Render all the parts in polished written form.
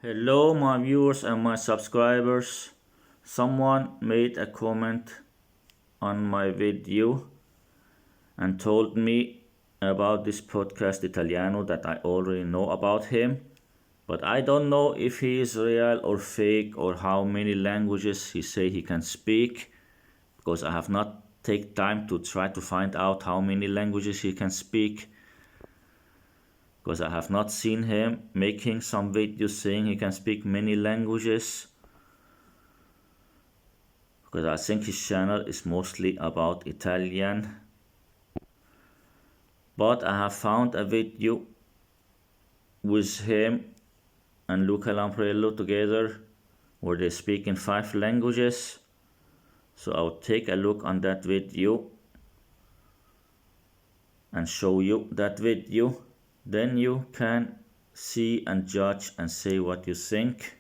Hello, my viewers and my subscribers. Someone made a comment on my video and told me about this podcast Italiano that I already know about him, but I don't know if he is real or fake or how many languages he say he can speak, because I have not take time to try to find out how many languages he can speak, because I have not seen him making some videos saying he can speak many languages, because I think his channel is mostly about Italian. But I have found a video with him and Luca Lampriello together where they speak in 5 languages. So I'll take a look on that video and show you that video. Then you can see and judge and say what you think.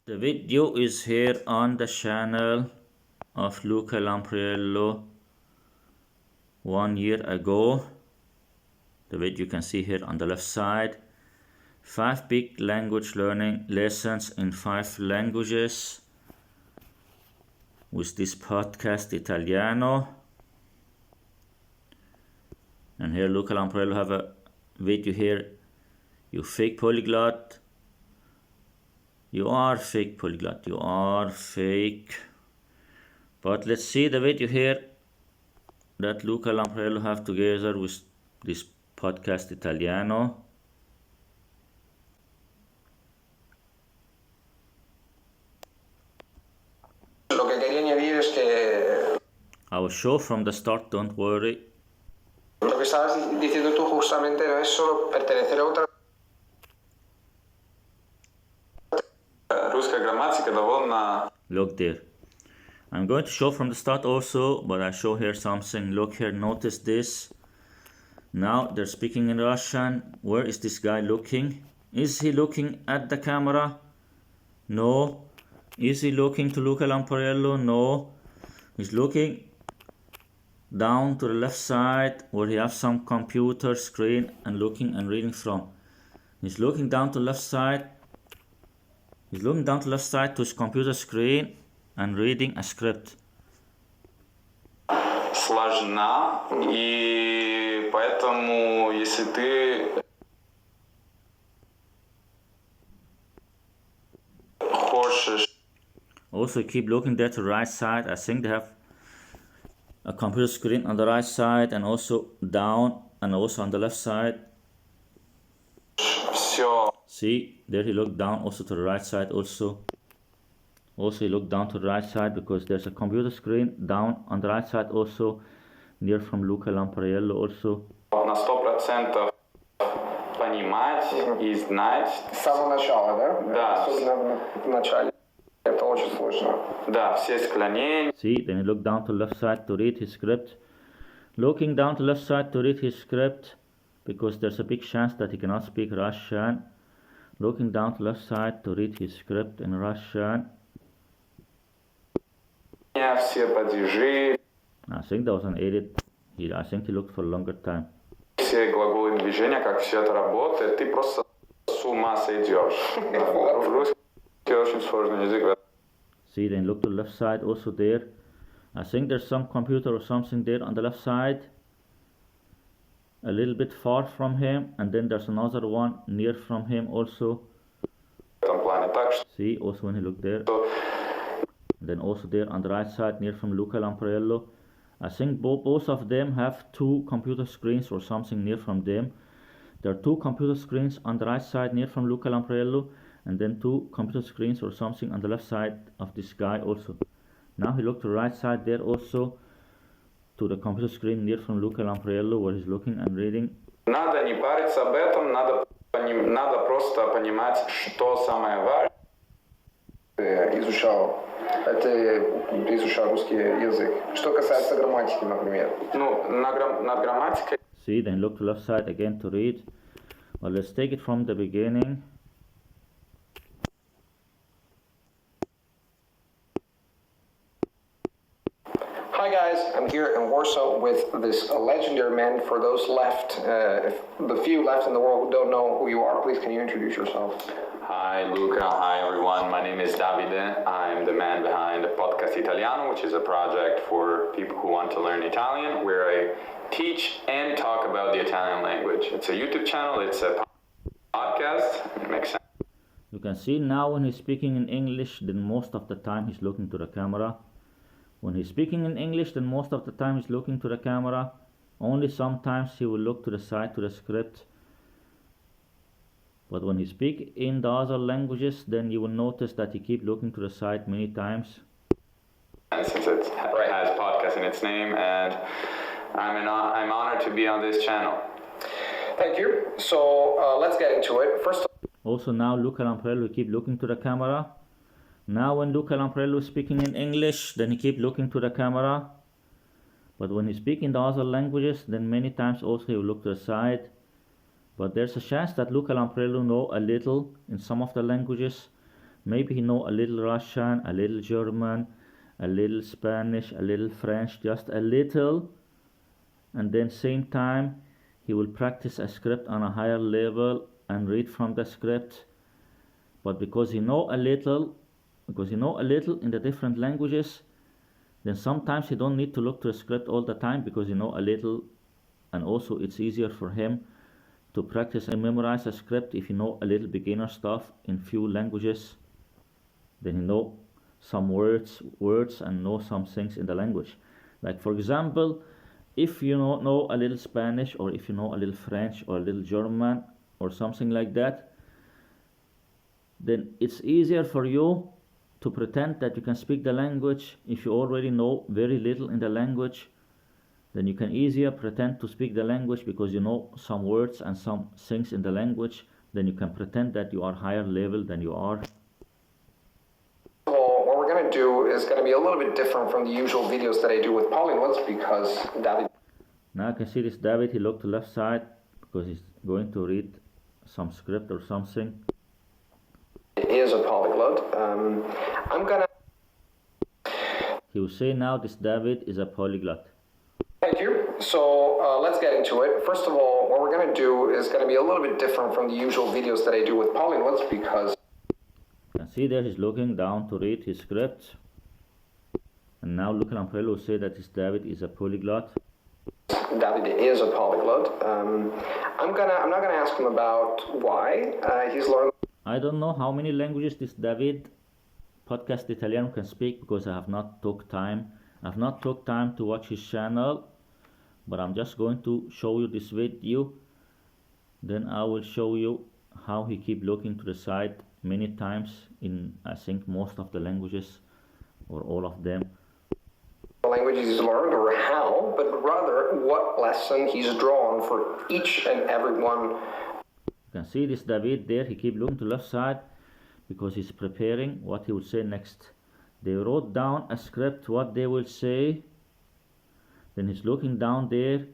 The video is here on the channel of Luca Lampriello 1 year ago. The video you can see here on the left side. 5 big language learning lessons in 5 languages with this podcast Italiano. And here Luca Lampriello have a video here. You fake polyglot. You are fake polyglot. You are fake. But let's see the video here that Luca Lampriello have together with this podcast Italiano. Lo que quería añadir es que I will show from the start, don't worry. lo que estabas diciendo tú justamente no es solo pertenecer a otra. Русская грамматика довольно... Look there. I'm going to show from the start also, but I show here something. Look here, notice this. Now they're speaking in Russian. Where is this guy looking? Is he looking at the camera? No. Is he looking to Luca Lampriello? No. He's looking down to the left side where he has some computer screen and looking and reading from. He's looking down to the left side. He's looking down to the left side to his computer screen and reading a script. сложна, и поэтому, если ты хочешь... Also keep looking there to the right side. I think they have a computer screen on the right side and also down and also on the left side. Все See, there he looked down also to the right side also. Also he looked down to the right side because there's a computer screen down on the right side also, near from Luca Lampriello also. на 100% понимать и знать. С самого начала, да? Да. Особенно в начале. Это очень сложно. Да, все склонения. See, then he looked down to the left side to read his script. Looking down to the left side to read his script because there's a big chance that he cannot speak Russian. Looking down to the left side to read his script in Russian. Все падежи, I think that was an edit. I think he looked for a longer time. все глаголы движения, как все это работает, ты просто с ума сойдешь. Русский очень сложный язык. See, then look to the left side also there. I think there's some computer or something there on the left side. A little bit far from him. And then there's another one near from him also. В этом плане. Так See, also when he looked there. что And then also there on the right side near from Luca Lampriello. I think both of them have 2 computer screens or something near from them. There are 2 computer screens on the right side near from Luca Lampriello. And then 2 computer screens or something on the left side of this guy also. Now he looked to the right side there also to the computer screen near from Luca Lampriello where he's looking and reading. надо не париться об этом, надо просто понимать, что самое важное. Изучал русский язык. Что касается грамматики, например. Ну, над грамматикой. See, then look to left side again to read. Well, let's take it from the beginning. Hi guys, I'm here in Warsaw with this legendary man. For those left, if the few left in the world who don't know who you are, please can you introduce yourself? Hi Luca, hi everyone. My name is Davide. I'm the man behind Podcast Italiano, which is a project for people who want to learn Italian, where I teach and talk about the Italian language. It's a YouTube channel, it's a podcast. It makes sense. You can see now when he's speaking in English, then most of the time he's looking to the camera. When he's speaking in English, then most of the time he's looking to the camera. Only sometimes he will look to the side, to the script. But when he speaks in the other languages, then you will notice that he keep looking to the side many times. Since it has podcast in its name, and I'm honored to be on this channel. Thank you. So let's get into it. First. Also now Luca Lamprello keep looking to the camera. Now when Luca Lamprello is speaking in English, then he keep looking to the camera. But when he speak in the other languages, then many times also he will look to the side. But there's a chance that Luca Lamprello know a little in some of the languages. Maybe he know a little Russian, a little German, a little Spanish, a little French, just a little. And then same time he will practice a script on a higher level and read from the script. But because he know a little in the different languages, then sometimes he don't need to look to the script all the time because he know a little, and also it's easier for him to practice and memorize a script if you know a little beginner stuff in few languages. Then you know some words and know some things in the language. Like for example, if you know a little Spanish, or if you know a little French or a little German or something like that, then it's easier for you to pretend that you can speak the language. If you already know very little in the language, then you can easier pretend to speak the language because you know some words and some things in the language. Then you can pretend that you are higher level than you are. Well, what we're going to do is going to be a little bit different from the usual videos that I do with polyglots because David. Now I can see this David, he looked to left side because he's going to read some script or something. It is a polyglot. I'm going to. He will say now this David is a polyglot. Thank you. So let's get into it. First of all, what we're going to do is going to be a little bit different from the usual videos that I do with polyglots because. You can see there he's looking down to read his script. And now Luca Lamprello will say that this David is a polyglot. Davide is a polyglot. I'm not gonna ask him about why he's learned. I don't know how many languages this David Podcast Italiano can speak because I have not took time. I've not took time to watch his channel, but I'm just going to show you this video. Then I will show you how he keep looking to the side many times in, I think, most of the languages or all of them. Languages he's learned or how, but rather what lesson he's drawn for each and every one. You can see this David there, he keep looking to left side because he's preparing what he will say next. They wrote down a script what they will say, then he's looking down there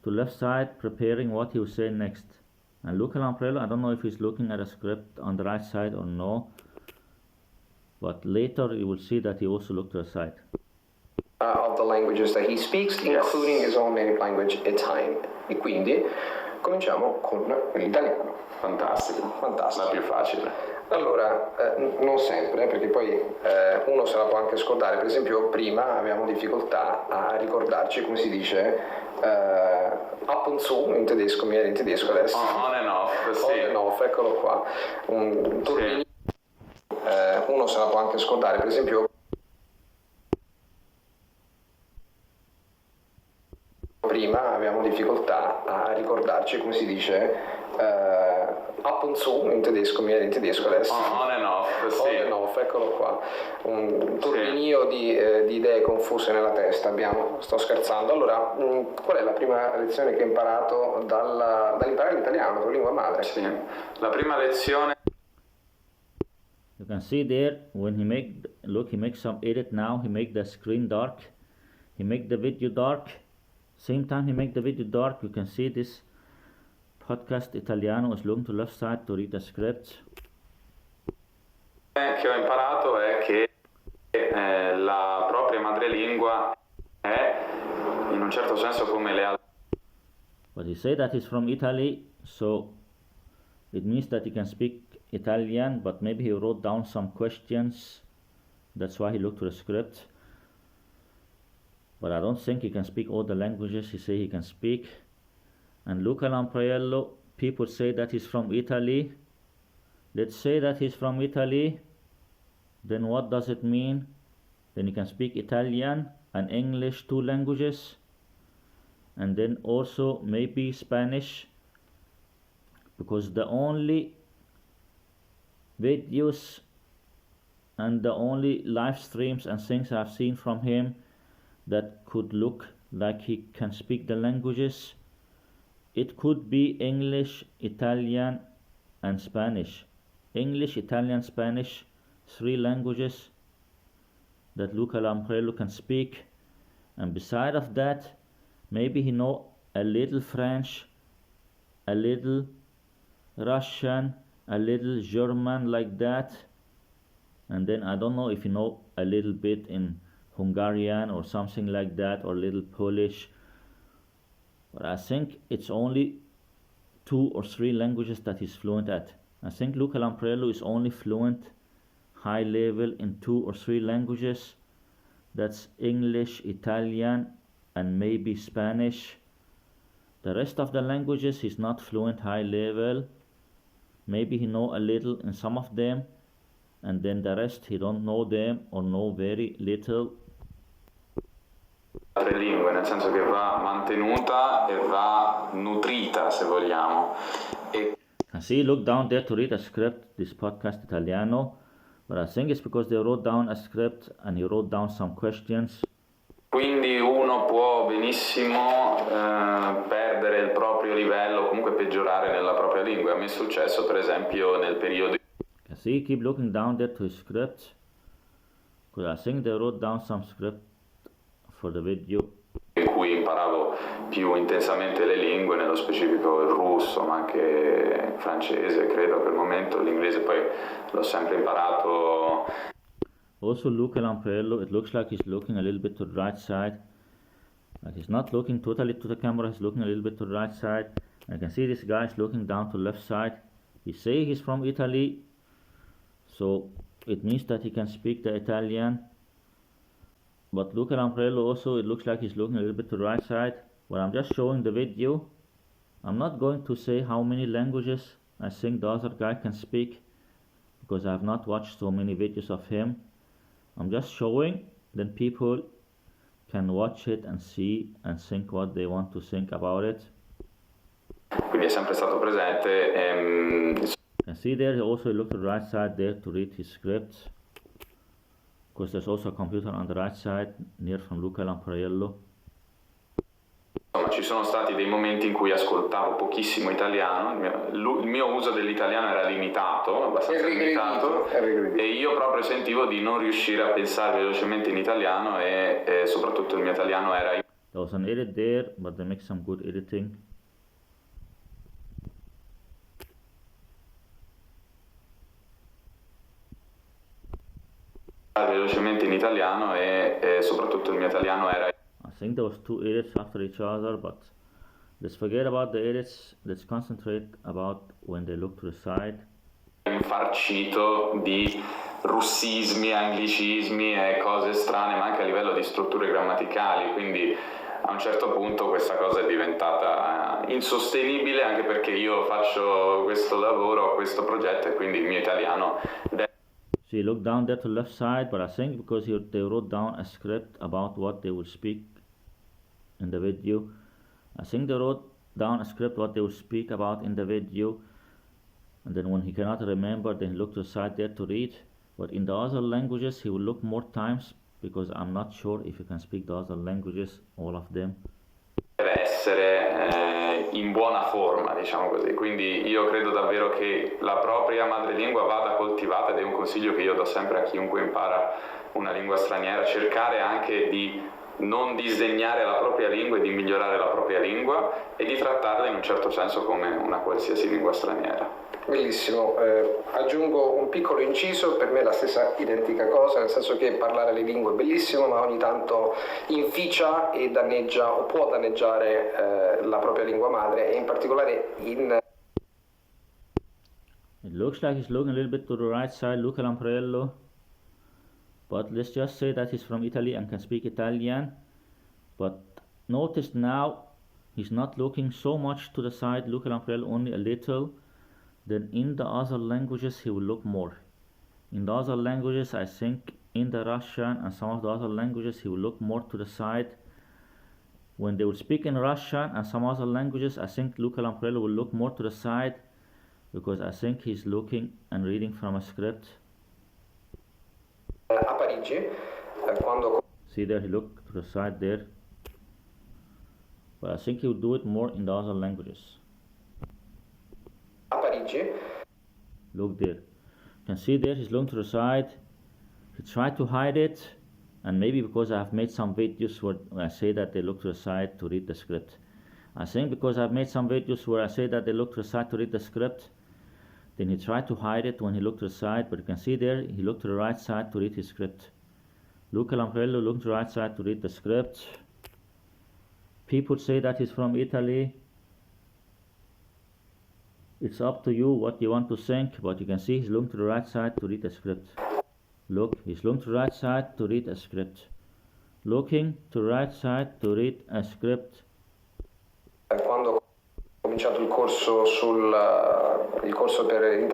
to left side preparing what he will say next. And Luca Lamprello, I don't know if he's looking at a script on the right side or no, but later you will see that he also looked to the side. Of the languages that he speaks, including his own native language, Italian. E quindi cominciamo con l'italiano. Fantastico. Fantastico. La più facile. Allora, non sempre, perché poi uno se la può anche scordare. Per esempio, prima avevamo difficoltà a ricordarci come si dice up und zu in tedesco, mi era in tedesco adesso. On and off, sì. On and off, eccolo qua. Un turbinio. Uno se la può anche scordare, per esempio. Prima avevamo difficoltà a ricordarci come si dice up und zu in tedesco, mi era in tedesco adesso. On and off, sì. On and off, eccolo qua. Un turbinio di idee confuse nella testa sto scherzando. Allora, qual è la prima lezione che hai imparato dall'imparare l'italiano, la tua lingua madre? Sì. La prima lezione. You can see there when he makes some edit now, he make the screen dark, he make the video dark. Same time he make the video dark, you can see this Podcast Italiano is looking to left side to read the script. Che ho imparato è che la propria madrelingua è certo senso come le altre. But he said that he's from Italy, so it means that he can speak Italian, but maybe he wrote down some questions. That's why he looked to the script. But I don't think he can speak all the languages he say he can speak. And Luca Lampriello, people say that he's from Italy. Let's say that he's from Italy. Then what does it mean? Then he can speak Italian and English, 2 languages. And then also maybe Spanish, because the only videos and the only live streams and things I've seen from him that could look like he can speak the languages, it could be English, Italian and Spanish. English, Italian, Spanish, 3 languages that Luca Lampriello can speak. And beside of that, maybe he know a little French, a little Russian, a little German, like that. And then I don't know if he know a little bit in Hungarian or something like that, or a little Polish. But I think it's only 2 or 3 languages that he's fluent at. I think Luca Lampriello is only fluent high level in 2 or 3 languages. That's English, Italian and maybe Spanish. The rest of the languages he's not fluent high level. Maybe he know a little in some of them, and then the rest he don't know them or know very little. Altre lingue, nel senso che va mantenuta e va nutrita, se vogliamo. And see, look down there to read a script, this Podcast Italiano. But I think it's because they wrote down a script and he wrote down some questions. Quindi uno può benissimo perdere il proprio livello, comunque peggiorare nella propria lingua. A me è successo per esempio nel periodo. See, keep looking down there to his script, because I think they wrote down some script for the video. In cui imparavo più intensamente le lingue, nello specifico il russo, ma anche il francese, credo per il momento, l'inglese poi l'ho sempre imparato. Also Luca Lampriello, it looks like he's looking a little bit to the right side. Like he's not looking totally to the camera, he's looking a little bit to the right side. I can see this guy is looking down to the left side. He say he's from Italy, so it means that he can speak the Italian. But Luca Lampriello also, it looks like he's looking a little bit to the right side. But I'm just showing the video. I'm not going to say how many languages I think the other guy can speak, because I have not watched so many videos of him. I'm just showing, then people can watch it and see and think what they want to think about it. Quindi è sempre stato presente. And see there, he also looked to the right side there to read his script, because there's also a computer on the right side near from Luca Lampriello. Insomma, ci sono stati dei momenti in cui ascoltavo pochissimo italiano, il mio uso dell'italiano era limitato, abbastanza limitato, e io proprio sentivo di non riuscire a pensare velocemente in italiano e soprattutto il mio italiano era... There was an edit there, but they make some good editing. Velocemente in italiano e soprattutto il mio italiano era... I think there was 2 edits after each other, but let's forget about the edits. Let's concentrate about when they look to the side. Infarcito di russismi, anglicismi e cose strane, ma anche a livello di strutture grammaticali, quindi a un certo punto questa cosa è diventata insostenibile, anche perché io faccio questo lavoro, questo progetto, e quindi il mio italiano... So you look down there to the left side, but I think because they wrote down a script about what they will speak in the video. I think they wrote down a script what they will speak about in the video, and then when he cannot remember, then he look to the side there to read. But in the other languages he will look more times, because I'm not sure if he can speak the other languages, all of them. Deve essere in buona forma, diciamo così, quindi io credo davvero che la propria madrelingua vada coltivata, ed è un consiglio che io do sempre a chiunque impara una lingua straniera, cercare anche di non disdegnare la propria lingua e di migliorare la propria lingua e di trattarla in un certo senso come una qualsiasi lingua straniera. Bellissimo, aggiungo un piccolo inciso, per me è la stessa identica cosa, nel senso che parlare le lingue è bellissimo, ma ogni tanto inficia e danneggia o può danneggiare la propria lingua madre, e in particolare in... It looks like he's looking a little bit to the right side, Luca Lampriello. But let's just say that he's from Italy and can speak Italian. But notice now, he's not looking so much to the side, Luca Lampriello, only a little. Then in the other languages he will look more. In the other languages, I think in the Russian and some of the other languages he will look more to the side. When they will speak in Russian and some other languages, I think Luca Lampriello will look more to the side, because I think he's looking and reading from a script. A Parigi, quando... See there, he looked to the side there. But I think he will do it more in the other languages. A Parigi. Look there. You can see there, he's looking to the side. He tried to hide it, and maybe because I have made some videos where I say that they look to the side to read the script. I think because I've made some videos where I say that they look to the side to read the script, then he tried to hide it when he looked to the side, but you can see there, he looked to the right side to read his script. Luca Lampriello looked to the right side to read the script. People say that he's from Italy. It's up to you what you want to think, but you can see he's looking to the right side to read the script. Look, he's looking to the right side to read a script. Looking to the right side to read a script. Quando ho cominciato il corso il corso per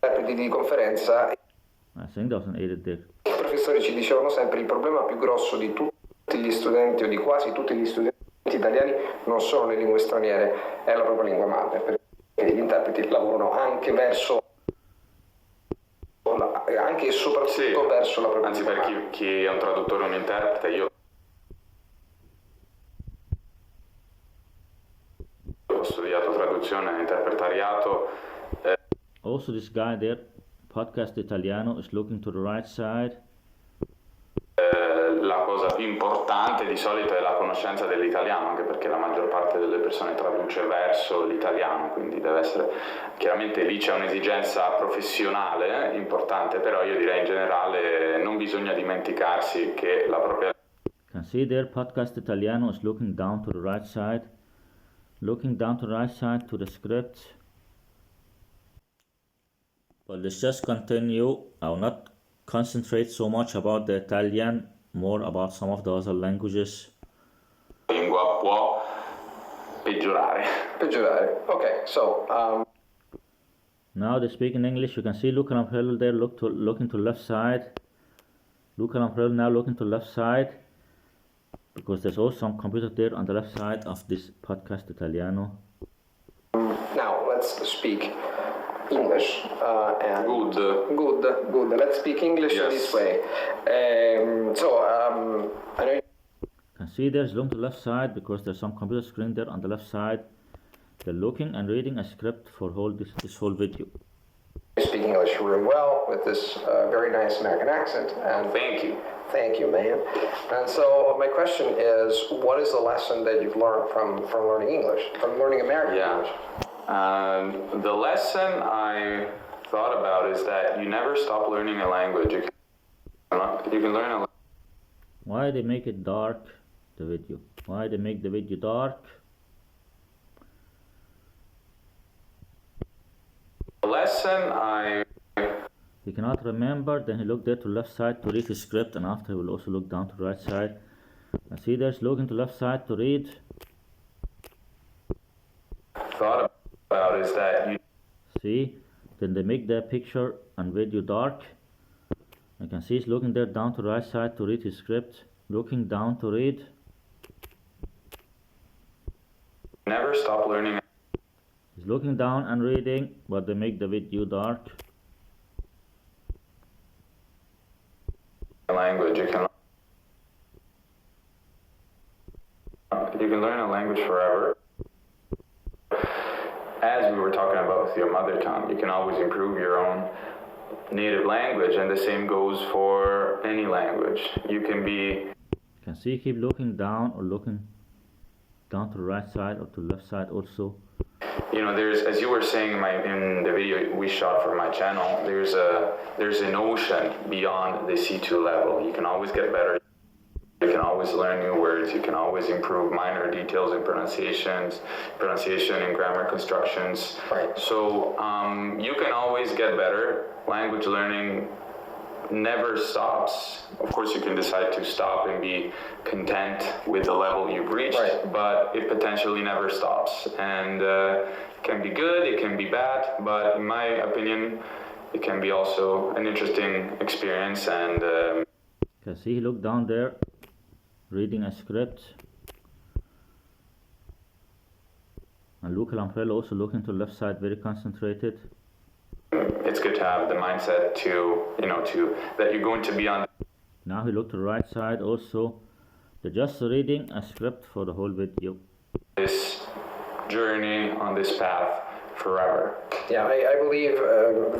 interpreti di conferenza, I think that was an edit there. i professori ci dicevano sempre il problema più grosso di tutti gli studenti o di quasi tutti gli studenti italiani non sono le lingue straniere, è la propria lingua madre, perché gli interpreti lavorano anche verso anche e soprattutto verso la propria anzi lingua per chi è un traduttore o un interprete, io ho studiato traduzione e interpretariato. Also this guy there, Podcast Italiano, is looking to the right side. La cosa più importante di solito è la conoscenza dell'italiano, anche perché la maggior parte delle persone traduce verso l'italiano, quindi deve essere, chiaramente lì c'è un'esigenza professionale importante, però io direi in generale non bisogna dimenticarsi che la propria... You can see there, Podcast Italiano is looking down to the right side. Looking down to the right side to the script. But let's just continue. I will not concentrate so much about the Italian, more about some of the other languages. La lingua può peggiorare. Okay, so now they speak in English. You can see Luca Lampriello there looking to left side. Luca Lampriello now looking to left side, because there's also some computer there on the left side of this Podcast Italiano. now let's speak English. And Good. Let's speak English this way. I know You can see there's looking to the left side because there's some computer screen there on the left side. They're looking and reading a script for this whole video. you speak English really well with this very nice American accent. And Thank you, man. And so my question is, what is the lesson that you've learned from learning English, from learning American English? The lesson I thought about is that you never stop learning a language. You can learn a language. Why they make it dark, the video? Why they make the video dark? The lesson He cannot remember, then he looked there to left side to read his script, and after he will also look down to the right side. And see there's looking to left side to read. thought about is that you See, then they make their picture and video dark. You can see he's looking there down to the right side to read his script, looking down to read. never stop learning He's looking down and reading, but they make the video dark. a language. You can learn a language forever. As we were talking about with your mother tongue, you can always improve your own native language, and the same goes for any language. You can be... You can see keep looking down or looking down to the right side or to the left side also. You know, there's, as you were saying in the video we shot for my channel, there's an ocean beyond the C2 level. You can always get better. You can always learn new words. You can always improve minor details in pronunciation and grammar constructions. Right. So you can always get better. Language learning never stops. Of course, you can decide to stop and be content with the level you've reached, right, but it potentially never stops. And it can be good, it can be bad, but in my opinion, it can be also an interesting experience. And you can see he looked down there, reading a script. And Luca Lamprello also looking to the left side, very concentrated. It's good to have the mindset that you're going to be on. Now he looked to the right side also. They're just reading a script for the whole video. This journey on this path forever. Yeah, I believe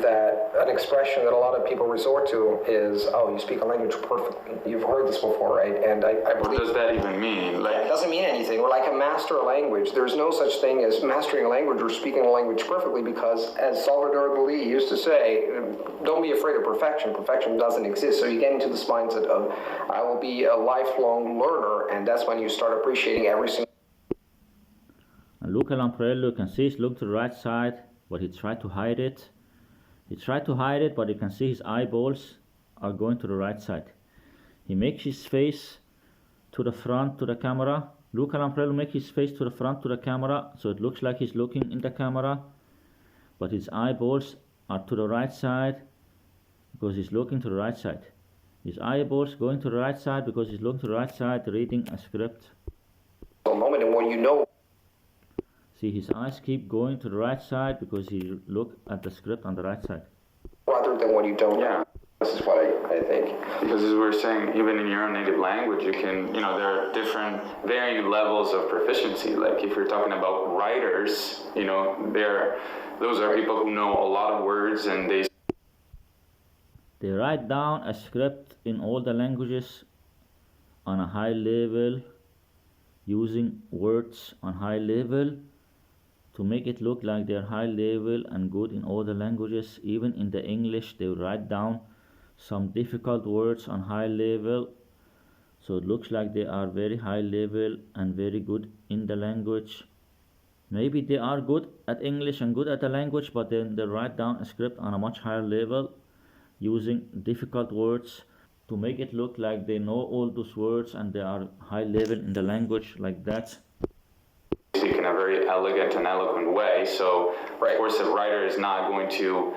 that an expression that a lot of people resort to is, oh, you speak a language perfectly. You've heard this before, right? And I believe... What does that even mean? It doesn't mean anything. We're like a master a language. There's no such thing as mastering a language or speaking a language perfectly because, as Salvador Dali used to say, don't be afraid of perfection. Perfection doesn't exist. So you get into this mindset of, I will be a lifelong learner, and that's when you start appreciating every single... And Luca Lamprello, you can see he's looked to the right side, but he tried to hide it. He tried to hide it, but you can see his eyeballs are going to the right side. He makes his face to the front to the camera. Luca Lamprello makes his face to the front to the camera, so it looks like he's looking in the camera, but his eyeballs are to the right side because he's looking to the right side. His eyeballs going to the right side because he's looking to the right side, reading a script. moment, and when you know... See, his eyes keep going to the right side because he look at the script on the right side. Rather than when you don't. Yeah. This is what I think. Because as we were saying, even in your own native language, you can, there are different, varying levels of proficiency. Like if you're talking about writers, those are people who know a lot of words and they write down a script in all the languages on a high level, using words on high level to make it look like they're high level and good in all the languages. Even in the English, they write down some difficult words on high level, so it looks like they are very high level and very good in the language. Maybe they are good at English and good at the language, but then they write down a script on a much higher level using difficult words to make it look like they know all those words and they are high level in the language, like that. Speak in a very elegant and eloquent way, so of course a writer is not going to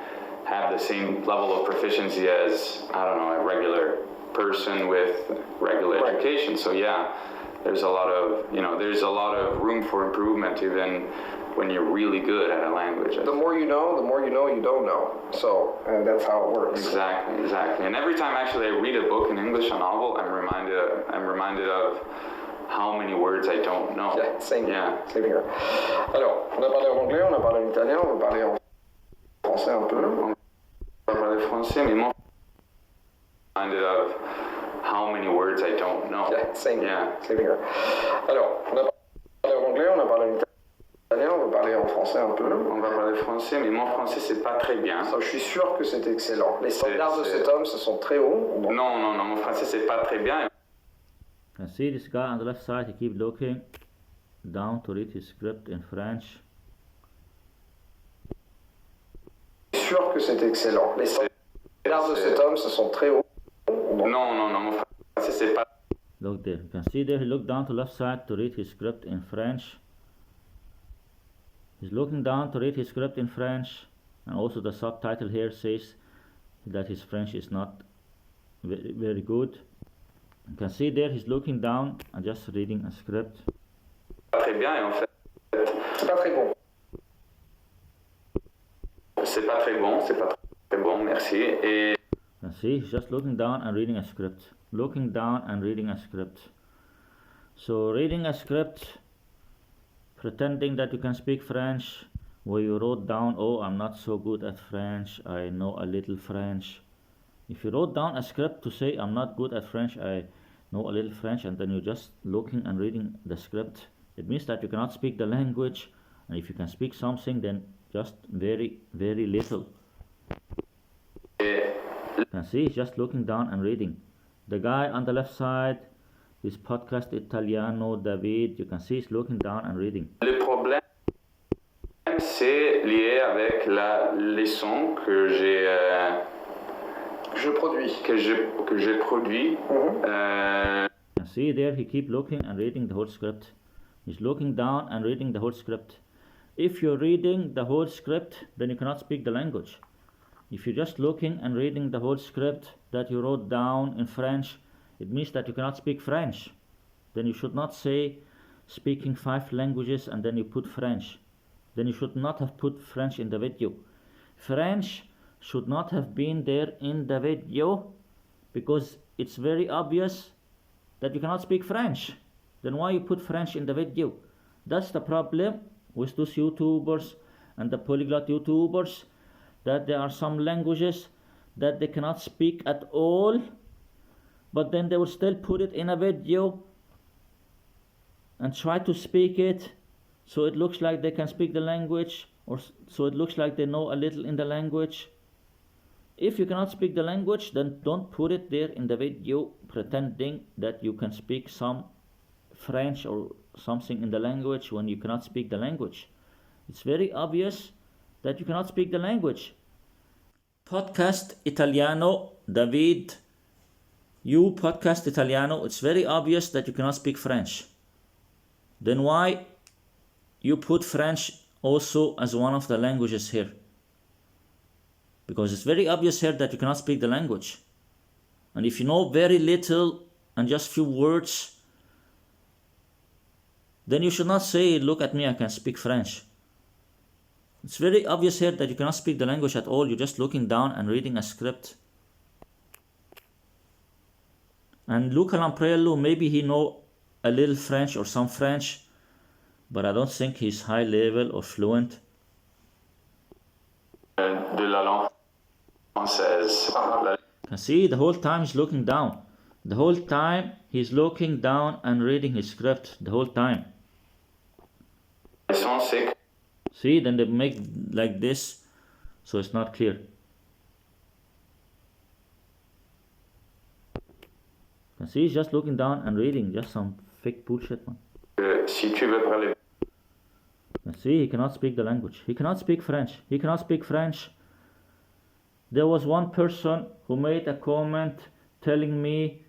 have the same level of proficiency as, a regular person with regular education. So yeah, there's a lot of room for improvement even when you're really good at a language. The more you know you don't know. So that's how it works. Exactly. And every time actually I read a book in English, a novel, I'm reminded of how many words I don't know. Yeah, same here. Alors, on a parlé en anglais, on a parlé en italien, on va parler en français un peu. On va parler français, mais moi, I'm reminded of how many words I don't know. Yeah, same here. Alors, on a parlé en anglais, on a parlé en italien, on va parler en français un peu. On va parler français, mais mon français c'est pas très bien. So, je suis sûr que c'est excellent. Les standards de cet homme, ce sont très hauts. Donc... Non, mon français c'est pas très bien. You can see this guy on the left side, he keeps looking down to read his script in French. Je suis sûr que c'est excellent. Les standards de cet homme, ce sont très hauts. Donc... Non, mon français c'est pas... Look there, you can see there, he looked down to the left side to read his script in French. He's looking down to read his script in French, and also the subtitle here says that his French is not very good. You can see there he's looking down and just reading a script. Très bien, et en fait, c'est pas très bon. C'est pas très bon, merci. Et you can see he's just looking down and reading a script. Looking down and reading a script. So reading a script, pretending that you can speak French, where you wrote down, oh, I'm not so good at French, I know a little French. If you wrote down a script to say I'm not good at French, I know a little French, and then you're just looking and reading the script, it means that you cannot speak the language. And if you can speak something, then just very, very little. You can see he's just looking down and reading. The guy on the left side, this Podcast Italiano, Davide, you can see he's looking down and reading. Le problème, c'est lié avec les sons que j'ai produit. You can see there he keep looking and reading the whole script. He's looking down and reading the whole script. If you're reading the whole script, then you cannot speak the language. If you're just looking and reading the whole script that you wrote down in French, it means that you cannot speak French. Then you should not say speaking 5 languages and then you put French. Then you should not have put French in the video. French should not have been there in the video because it's very obvious that you cannot speak French. Then why you put French in the video? That's the problem with those YouTubers and the polyglot YouTubers, that there are some languages that they cannot speak at all, but then they will still put it in a video and try to speak it so it looks like they can speak the language, or so it looks like they know a little in the language. If you cannot speak the language, then don't put it there in the video pretending that you can speak some French or something in the language when you cannot speak the language. It's very obvious that you cannot speak the language. Podcast Italiano, David, you Podcast Italiano, it's very obvious that you cannot speak French. Then why you put French also as one of the languages here? Because it's very obvious here that you cannot speak the language. And if you know very little and just few words, then you should not say, look at me, I can speak French. It's very obvious here that you cannot speak the language at all. You're just looking down and reading a script. And Luca Lampriello, maybe he know a little French or some French, but I don't think he's high level or fluent. De la langue française. You can see the whole time he's looking down. The whole time he's looking down and reading his script. The whole time. See, then they make like this, so it's not clear. You can see he's just looking down and reading, just some fake bullshit, man. Si tu veux parler. You can see he cannot speak the language. He cannot speak French. He cannot speak French. There was one person who made a comment telling me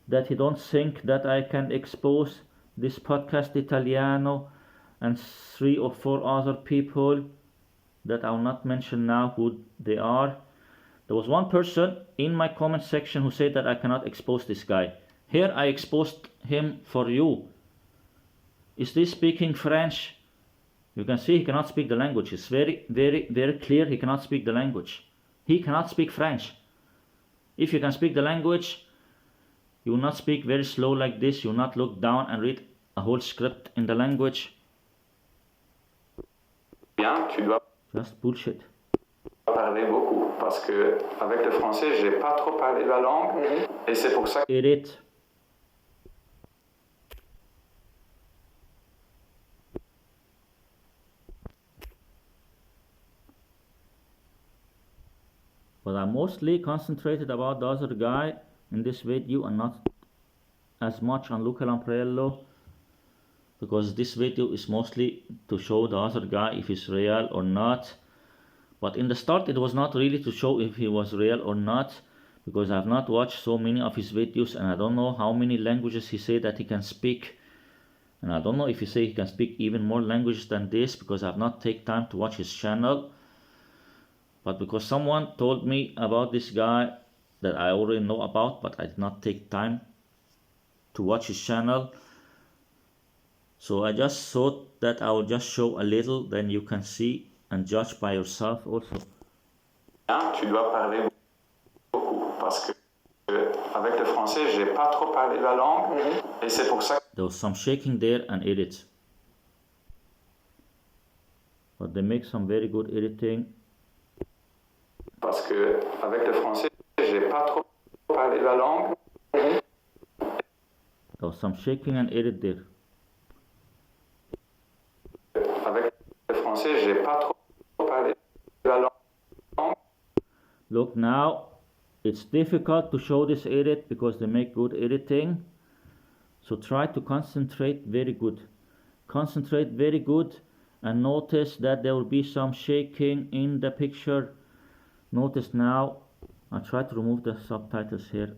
that he don't think that I can expose this Podcast Italiano and 3 or 4 other people that I will not mention now who they are. There was one person in my comment section who said that I cannot expose this guy. Here I exposed him for you. Is this speaking French? You can see he cannot speak the language. It's very, very, very clear he cannot speak the language. He cannot speak French. If you can speak the language, you will not speak very slow like this. You will not look down and read a whole script in the language. Bien, tu dois Just bullshit. parler beaucoup parce que avec le français, j'ai pas trop parlé la langue et c'est pour ça que Edit. But I'm mostly concentrated about the other guy in this video and not as much on Luca Lampriello, because this video is mostly to show the other guy if he's real or not. But in the start it was not really to show if he was real or not, because I have not watched so many of his videos and I don't know how many languages he said that he can speak. And I don't know if he say he can speak even more languages than this, because I have not taken time to watch his channel. But because someone told me about this guy that I already know about, but I did not take time to watch his channel. So I just thought that I will just show a little, then you can see and judge by yourself also. tu dois parler beaucoup parce que avec le français, j'ai pas trop parlé la langue et c'est pour ça que There was some shaking there and edit. But they make some very good editing. parce que avec le français, j'ai pas trop parlé la langue There was some shaking and edit there. Avec le français, j'ai pas trop parlé de la langue. Look now, it's difficult to show this edit because they make good editing. So try to concentrate very good. Concentrate very good and notice that there will be some shaking in the picture. Notice now, I'll try to remove the subtitles here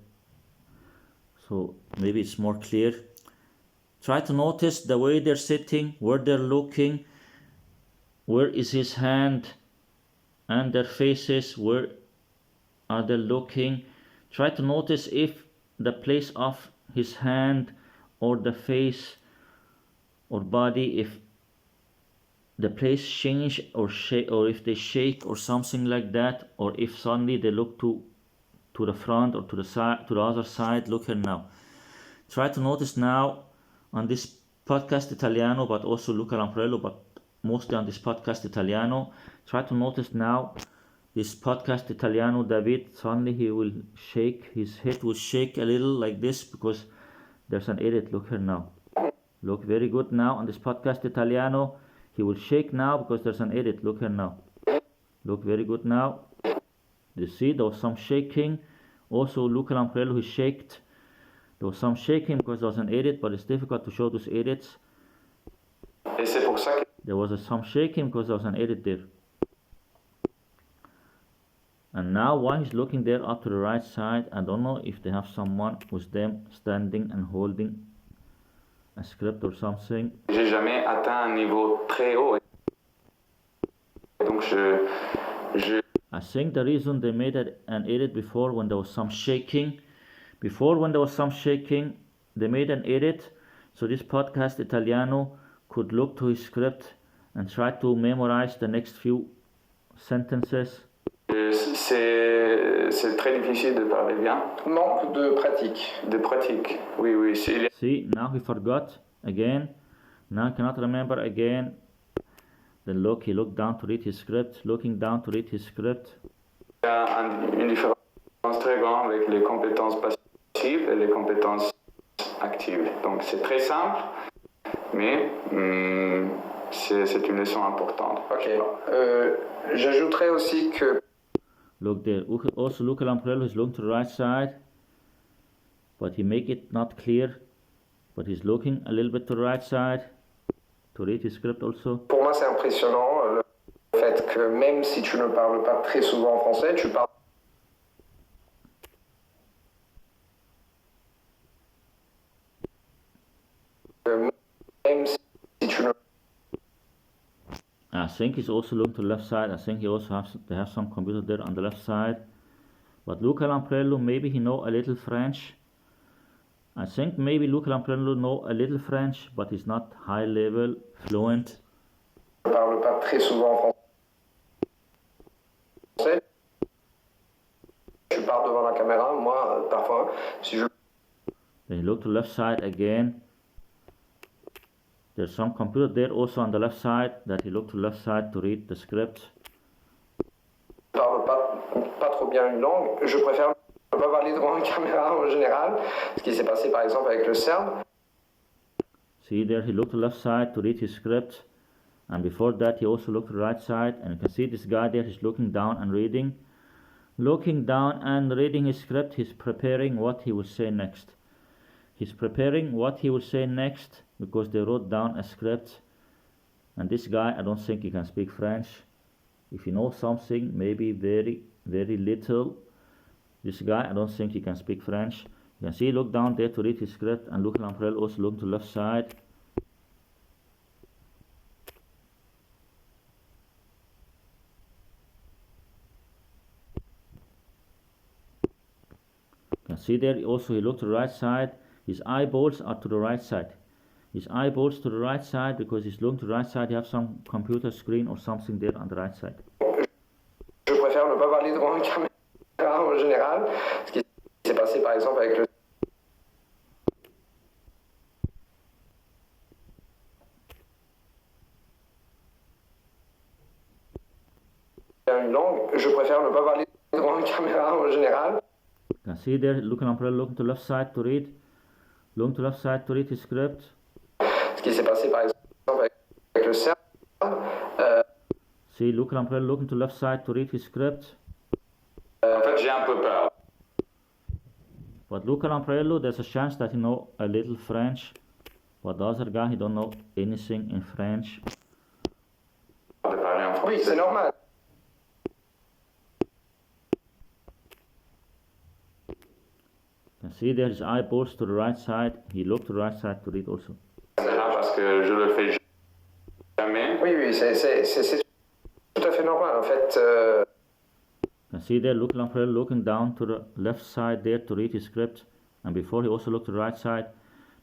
so maybe it's more clear. Try to notice the way they're sitting, where they're looking, where is his hand and their faces, where are they looking. Try to notice if the place of his hand or the face or body, if the place change or shake, or if they shake or something like that, or if suddenly they look to the front or to the side, to the other side. Look here now. Try to notice now on this Podcast Italiano, but also Luca Lamprello, but mostly on this Podcast Italiano. Try to notice now this Podcast Italiano, David, suddenly he will shake, his head will shake a little like this because there's an edit. Look here now. Look very good now on this Podcast Italiano. He will shake now because there's an edit. Look here now. Look very good now. You see there was some shaking. Also Luca Lamprello, he shaked. There was some shaking because there was an edit, but it's difficult to show those edits. Et c'est pour ça que There was some shaking because there was an edit there. And now while he's looking there up to the right side, I don't know if they have someone with them standing and holding a script or something. j'ai jamais atteint un niveau très haut. Donc I think the reason they made an edit before when there was some shaking, they made an edit so this Podcast Italiano could look to his script and try to memorize the next few sentences. c'est très difficile de parler bien. Manque de pratique. De pratique, oui, oui. See, now he forgot again. Now he cannot remember again. Then look, he looked down to read his script, looking down to read his script. Il y a une différence très grande avec les compétences passives et les compétences actives. Donc c'est très simple, mais c'est une leçon importante. Ok. J'ajouterais aussi que Look there. Also, Luca Lamprello is looking to the right side, but he make it not clear. But he's looking a little bit to the right side to read his script also. pour moi c'est impressionnant le fait que même si tu ne parles pas très souvent en français, tu parles même si tu ne I think he's also looking to the left side. I think he also they have some computer there on the left side. But Luca Lamprello, maybe he know a little French. I think maybe Luca Lamprello know a little French, but he's not high level, fluent. ne parle pas très souvent en français. Tu parles devant la caméra, moi parfois si je Then you look to the left side again. There's some computer there also on the left side that he look to the left side to read the script. parle pas trop bien une langue, je préfère ne pas parler devant une caméra en général, ce qui s'est passé par exemple avec le serbe. See there, he looked to the left side to read his script. And before that, he also looked to the right side. And you can see this guy there, he's looking down and reading. Looking down and reading his script, he's preparing what he will say next. He's preparing what he will say next because they wrote down a script. And this guy, I don't think he can speak French. If he knows something, maybe very, very little. This guy, I don't think he can speak French. You can see, look down there to read his script, and Luca Lamprello also look to the left side. You can see there also he looked to the right side. His eyeballs are to the right side. His eyeballs to the right side because he's looking to the right side. You have some computer screen or something there on the right side. Je préfère ne pas parler devant une caméra en général, ce qui s'est passé par exemple avec le une langue, je préfère ne pas parler devant une caméra en général. You can see there, looking umbrella, looking to left side to read. Looking to left side to read his script. Ce qui s'est passé par exemple avec le serbe. See, Luca Lamprello looking to left side to read his script. En fait, j'ai un peu peur. But Luca Lamprello, there's a chance that he know a little French. But the other guy, he don't know anything in French. De parler en Oui, français. c'est normal. You can see there his eyeballs to the right side. He looked to the right side to read also. C'est là parce que je le fais jamais. Oui, c'est tout à fait normal en fait. You can see there Luca Lamprello looking down to the left side there to read his script. And before he also looked to the right side,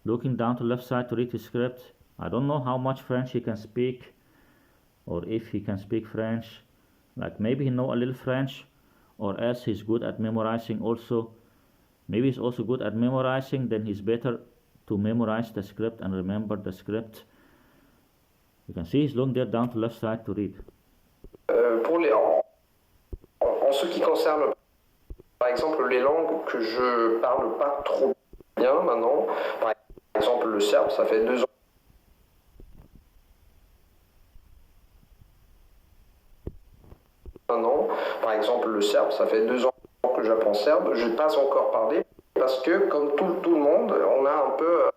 looking down to the left side to read his script. I don't know how much French he can speak, or if he can speak French. Like maybe he know a little French, or else he's good at memorizing also. Maybe he's also good at memorizing, then he's better to memorize the script and remember the script. You can see he's looking there down to the left side to read. En ce qui concerne par exemple les langues que je parle pas trop bien maintenant, par exemple le serbe, ça fait 2 ans. Maintenant, par exemple le serbe, ça fait 2 ans que j'apprends serbe, je n'ai pas encore parlé parce que comme tout le monde, on a un peu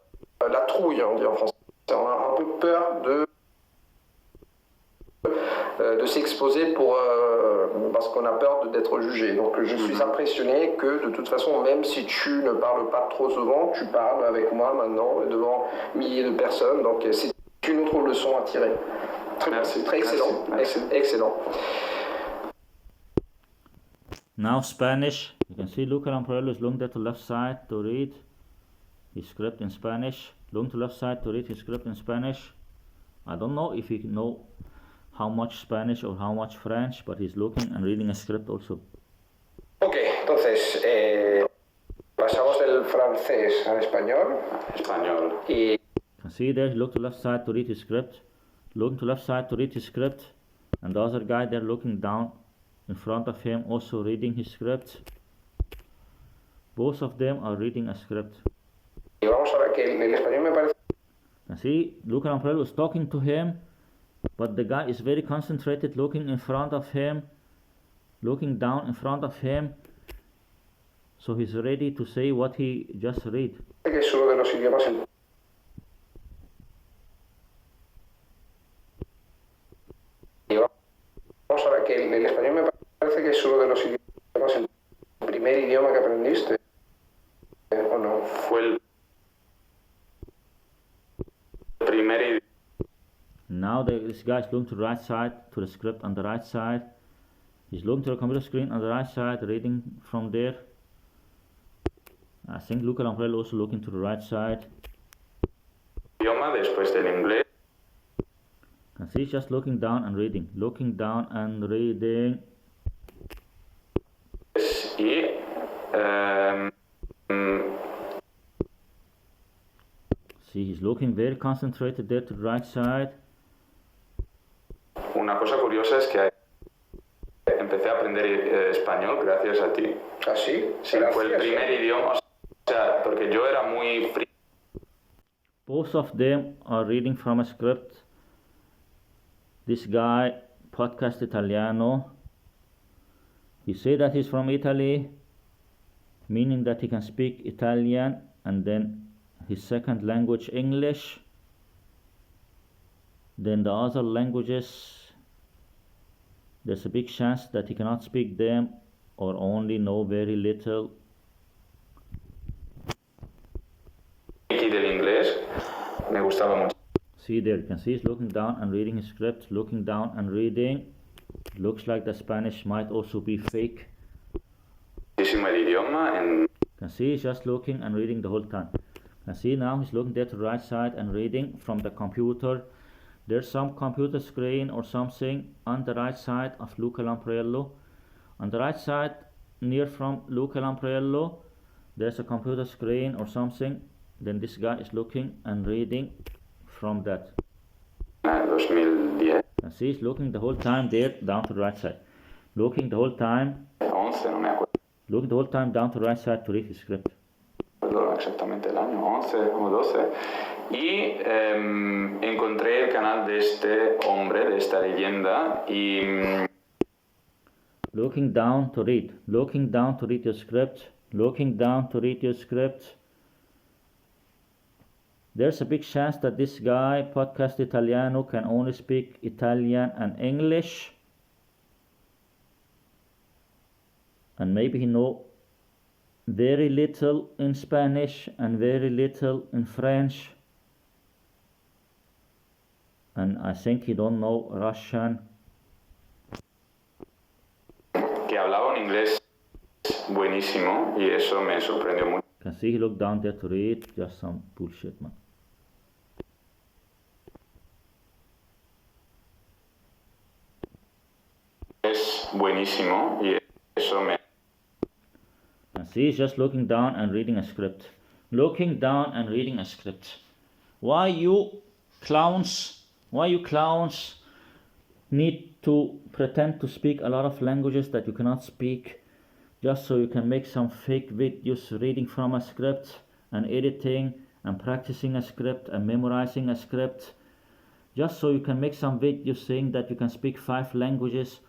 la trouille, on dit en français, on a un peu peur de s'exposer parce qu'on a peur d'être jugé. Donc je suis impressionné que de toute façon, même si tu ne parles pas trop souvent, tu parles avec moi maintenant devant milliers de personnes. Donc c'est une autre leçon à tirer. Merci. Très excellent. Merci. Excellent. Now Spanish. You can see Luca Lamprello is looking there to left side to read his script in Spanish. Looking to left side to read his script in Spanish. I don't know if he know how much Spanish or how much French, but he's looking and reading a script also. Ok, entonces pasamos del francés al español. Español. Y You can see there he looked to left side to read his script. Looking to left side to read his script. And the other guy there looking down in front of him also reading his script. Both of them are reading a script. vamos a ver que el español me parece. You can see Luca Lamprello is talking to him, but the guy is very concentrated looking in front of him, looking down in front of him, so he's ready to say what he just read. Que es uno de los idiomas. Vamos a ver que el español me parece que es uno de los idiomas, el primer idioma que aprendiste, ¿o no? Fue el primer idioma. Now this guy is looking to the right side, to the script on the right side. He's looking to the computer screen on the right side, reading from there. I think Luca Lamprello also looking to the right side. Idioma después del inglés. And see, he's just looking down and reading, looking down and reading. Y See, he's looking very concentrated there to the right side. una cosa curiosa es que empecé a aprender español gracias a ti. ¿Ah, sí? Sí, fue el primer idioma, o sea, porque yo era muy Both of them are reading from a script. This guy, Podcast Italiano, he said that he's from Italy, meaning that he can speak Italian and then his second language English. Then the other languages, there's a big chance that he cannot speak them or only know very little. del inglés, me gustaba mucho. See there, you can see he's looking down and reading his script, looking down and reading. Looks like the Spanish might also be fake. Muchísimo el idioma en You can see he's just looking and reading the whole time. You can see now he's looking there to the right side and reading from the computer. There's some computer screen or something on the right side of Luca Lamprello. On the right side, near from Luca Lamprello, there's a computer screen or something. Then this guy is looking and reading from that. 2010, And see, he's looking the whole time there down to the right side. Looking the whole time, 11, no me acuerdo. looking the whole time down to the right side to read his script. Perdón, exactamente el año, 11 o 12, y encontré el canal de este hombre, de esta leyenda, y... Looking down to read your script, looking down to read your script. There's a big chance that this guy, Podcast Italiano, can only speak Italian and English. And maybe he know very little in Spanish and very little in French. And I think he don't know Russian. Que hablaba un inglés buenísimo y eso me sorprendió mucho. Can see he looked down there to read, just some bullshit, man. Es buenísimo y eso me... And see, he's just looking down and reading a script. Looking down and reading a script. Why you clowns need to pretend to speak a lot of languages that you cannot speak just so you can make some fake videos reading from a script and editing and practicing a script and memorizing a script just so you can make some videos saying that you can speak 5 languages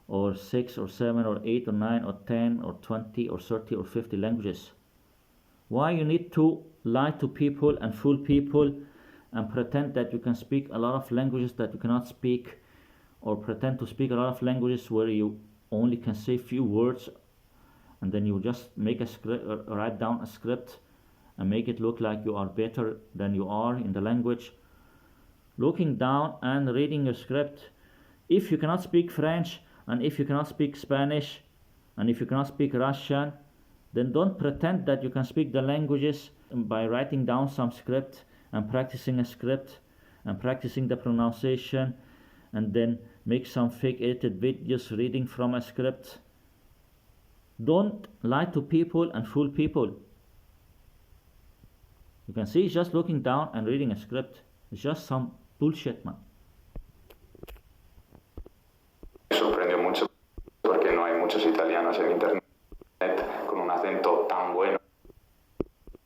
or 6 or 7 or 8 or 9 or 10 or 20 or 30 or 50 languages. Why you need to lie to people and fool people and pretend that you can speak a lot of languages that you cannot speak, or pretend to speak a lot of languages where you only can say few words, and then you just make a script or write down a script and make it look like you are better than you are in the language. Looking down and reading your script. If you cannot speak French, and if you cannot speak Spanish, and if you cannot speak Russian, then don't pretend that you can speak the languages by writing down some script and practicing a script and practicing the pronunciation, and then make some fake edited videos reading from a script. Don't lie to people and fool people. You can see he's just looking down and reading a script. It's just some bullshit, man. Me sorprendió mucho porque no hay muchos italianos en internet con un acento tan bueno.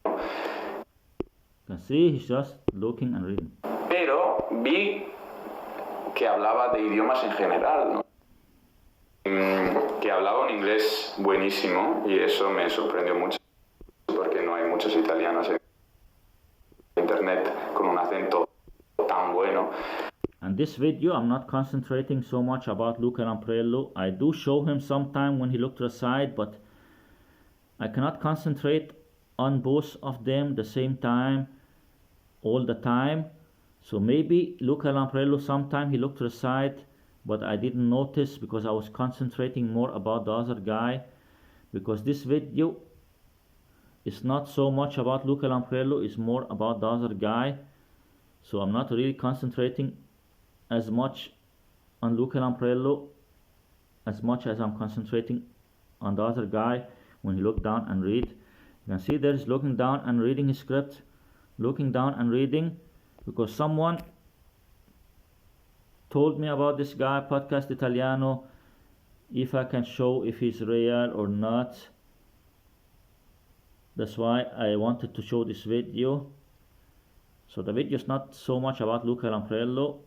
You can see he's just looking and reading. Pero vi que hablaba de idiomas en general, ¿no? Que hablaba un inglés buenísimo y eso me sorprendió mucho porque no hay muchos italianos en internet con un acento tan bueno. And this video I'm not concentrating so much about Luca Lamprello. I do show him sometime when he looked to the side, but I cannot concentrate on both of them the same time all the time. So maybe Luca Lamprello sometime he looked to the side, but I didn't notice because I was concentrating more about the other guy, because this video is not so much about Luca Lamprello, it's more about the other guy. So I'm not really concentrating as much on Luca Lamprello as much as I'm concentrating on the other guy when he looked down and read. You can see there he's looking down and reading his script, looking down and reading, because someone told me about this guy, Podcast Italiano, if I can show if he's real or not. That's why I wanted to show this video. So the video is not so much about Luca Lamprello.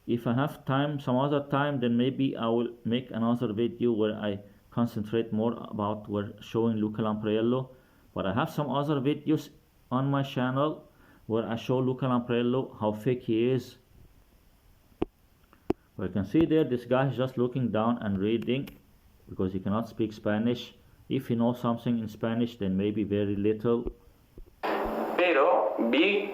If I have time, some other time, then maybe I will make another video where I concentrate more about showing Luca Lamprello. But I have some other videos on my channel where I show Luca Lamprello how fake he is. But you can see there this guy is just looking down and reading because he cannot speak Spanish. If he knows something in Spanish, then maybe very little. Pero vi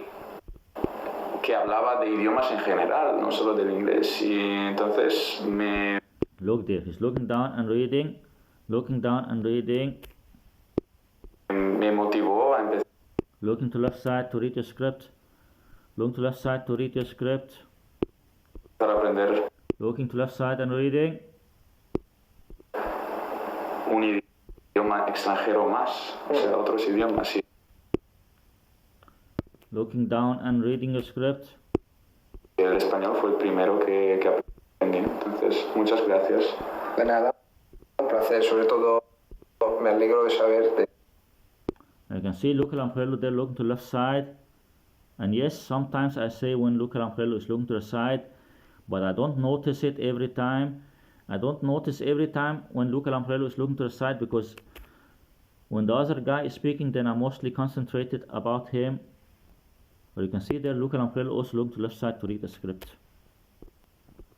que hablaba de idiomas en general, no solo del inglés, y entonces me... Look there, he's looking down and reading, looking down and reading. Me motivó a empezar. Looking to left side to read your script. Looking to left side to read your script. Para aprender Looking to left side and reading. un idioma extranjero más, o sea, otros idiomas. Sí. Looking down and reading your script. El español fue el primero que aprendí, entonces muchas gracias. De nada, un placer, sobre todo me alegro de saber de... You can see Luca Lamprello there looking to the left side. And yes, sometimes I say when Luca Lamprello is looking to the side, but I don't notice it every time. I don't notice every time when Luca Lamprello is looking to the side, because when the other guy is speaking, then I'm mostly concentrated about him. But you can see there Luca Lamprello also looking to the left side to read the script.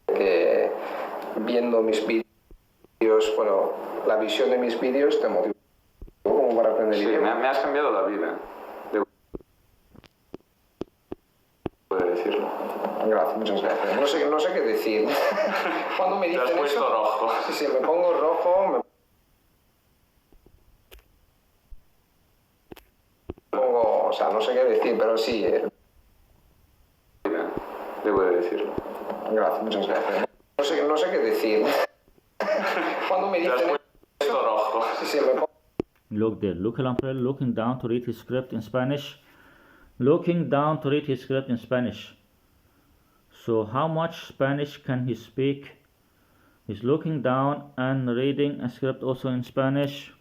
Viendo mis vídeos, bueno, la visión de mis vídeos te motivó como para aprender idioma. Me has cambiado la vida. Puedo decirlo. Gracias, muchas gracias. No sé qué decir. Cuando me dicen Te has puesto eso, rojo. Sí, me pongo rojo, o sea, no sé qué decir, pero sí. Debo de decirlo. Gracias, muchas gracias. No sé qué decir. Cuando me dicen esto rojo. Sí, me pongo... Look there, Luca Lamprello looking down to read his script in Spanish. Looking down to read his script in Spanish. So how much Spanish can he speak? He's looking down and reading a script also in Spanish.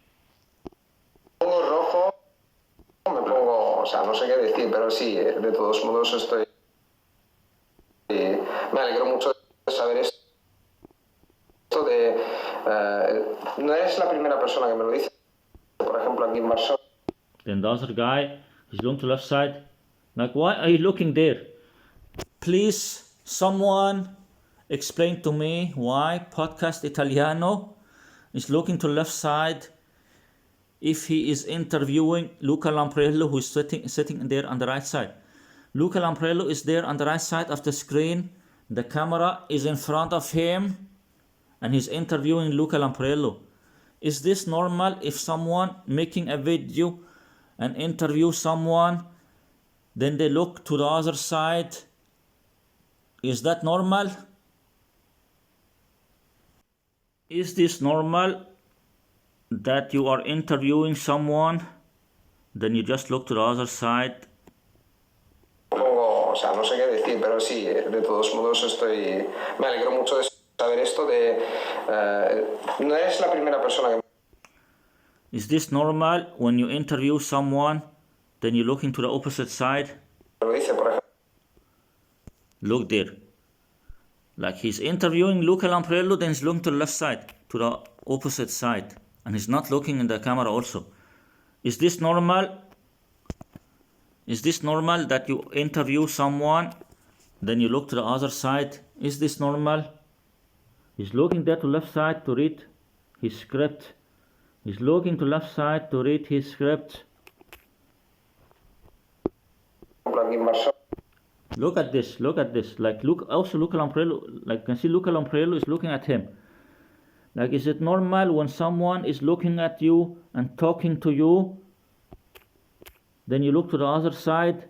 Rojo, me pongo, o sea, no sé qué decir, pero sí, de todos modos estoy... Me alegro mucho de saber esto de... no es la primera persona que me lo dice, por ejemplo aquí en Barcelona. Then the other guy, he's looking to the left side. Like, why are you looking there? Please, someone explain to me why Podcast Italiano is looking to the left side if he is interviewing Luca Lamprello, who is sitting there on the right side. Luca Lamprello is there on the right side of the screen. The camera is in front of him and he's interviewing Luca Lamprello. Is this normal if someone making a video and interview someone, then they look to the other side? Is that normal? Is this normal that you are interviewing someone, then you just look to the other side? O sea, no sé qué decir, pero sí, de todos modos estoy... Me alegro mucho de saber esto de... no es la primera persona que... Is this normal when you interview someone, then you look into the opposite side? Lo dice, por ejemplo. Look there. Like he's interviewing Luca Lamprello, then he's looking to the left side, to the opposite side. And he's not looking in the camera also. Is this normal? Is this normal that you interview someone, then you look to the other side? Is this normal? He's looking there to left side to read his script. He's looking to left side to read his script. Look at this, look at this. Like, look, also Luca Lamprello, like you can see Luca Lamprello is looking at him. Like, is it normal when someone is looking at you and talking to you, then you look to the other side,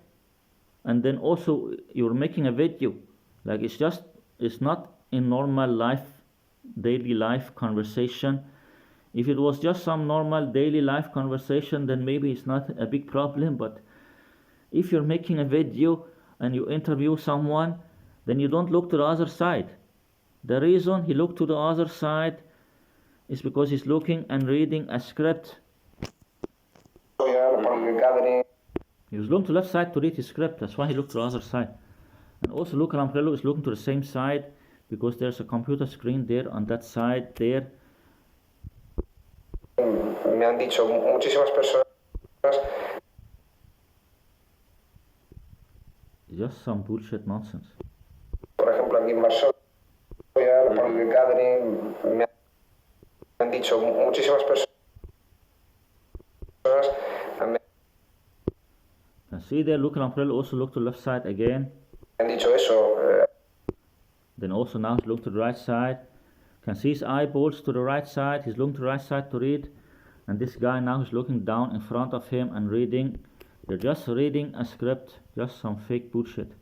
and then also you're making a video? Like, it's not in normal life, daily life conversation. If it was just some normal daily life conversation, then maybe it's not a big problem. But if you're making a video and you interview someone, then you don't look to the other side. The reason he looked to the other side is because he's looking and reading a script. He was looking to the left side to read his script. That's why he looked to the other side. And also Luca Lamprello is looking to the same side because there's a computer screen there on that side there. Me han dicho muchísimas personas. Just some bullshit nonsense. Por ejemplo, aquí en Barcelona, por el gathering, me han dicho muchísimas personas. And see there, Luca Lamprello also looked to the left side again. Me han dicho eso. Then also now he's looking to the right side. Can see his eyeballs to the right side. He's looking to the right side to read. And this guy now is looking down in front of him and reading. They're just reading a script, just some fake bullshit.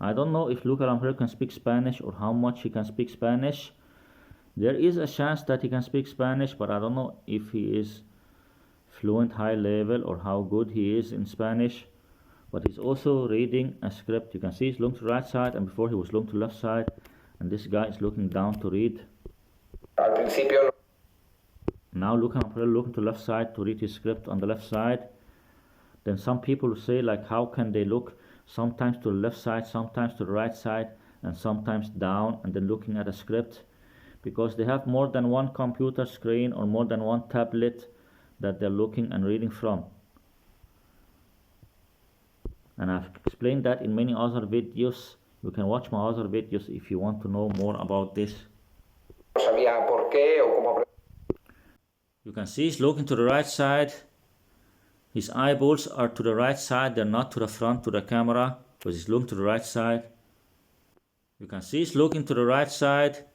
I don't know if Luca Lamprello can speak Spanish or how much he can speak Spanish. There is a chance that he can speak Spanish, but I don't know if he is fluent high level or how good he is in Spanish. But he's also reading a script. You can see he's looking to the right side, and before he was looking to the left side, and this guy is looking down to read. Al principio Now Luca Lamparello looking to the left side to read his script on the left side. Then some people say, like, how can they look sometimes to the left side, sometimes to the right side, and sometimes down, and then looking at a script? Because they have more than one computer screen or more than one tablet that they're looking and reading from. And I've explained that in many other videos. You can watch my other videos if you want to know more about this. You can see he's looking to the right side. His eyeballs are to the right side, they're not to the front to the camera, because he's looking to the right side. You can see he's looking to the right side.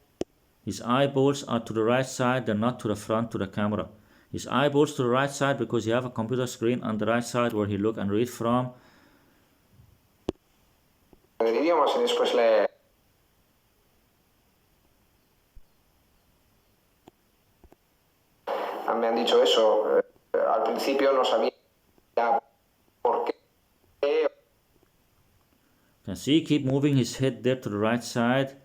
His eyeballs are to the right side, they're not to the front to the camera. His eyeballs to the right side because you have a computer screen on the right side where he look and read from. Me han dicho eso, al principio no sabía por qué. You can see keep moving his head there to the right side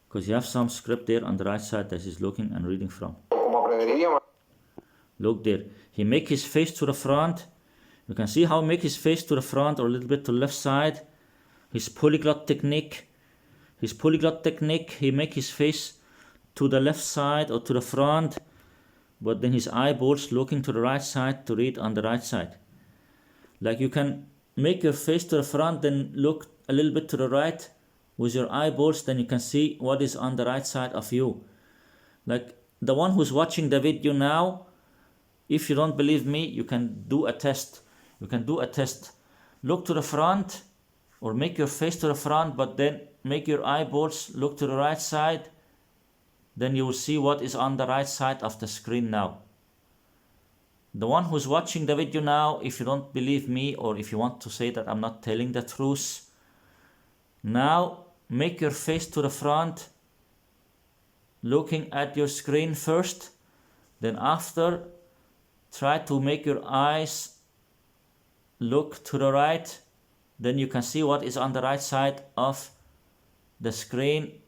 because you have some script there on the right side that he's looking and reading from. Look there, he make his face to the front. You can see how he make his face to the front or a little bit to the left side. His polyglot technique, he make his face to the left side or to the front, but then his eyeballs looking to the right side to read on the right side. Like you can make your face to the front, then look a little bit to the right with your eyeballs, then you can see what is on the right side of you. Like the one who's watching the video now, if you don't believe me, you can do a test. Look to the front or make your face to the front, but then make your eyeballs look to the right side. Then you will see what is on the right side of the screen now. The one who's watching the video now, if you don't believe me or if you want to say that I'm not telling the truth, now make your face to the front, looking at your screen first, then after try to make your eyes look to the right, then you can see what is on the right side of the screen.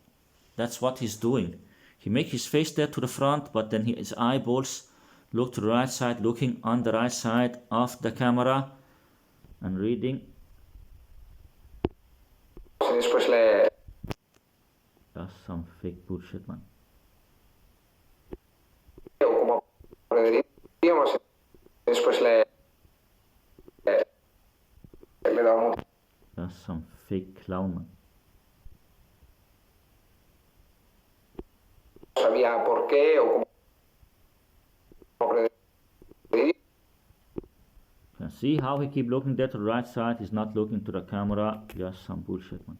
That's what he's doing. He make his face there to the front, but then his eyeballs look to the right side, looking on the right side of the camera and reading. That's some fake bullshit, man. That's some fake clown, man. Sabía por qué o cómo. You can see how he keep looking there to the right side. He's not looking to the camera. Just some bullshit, man.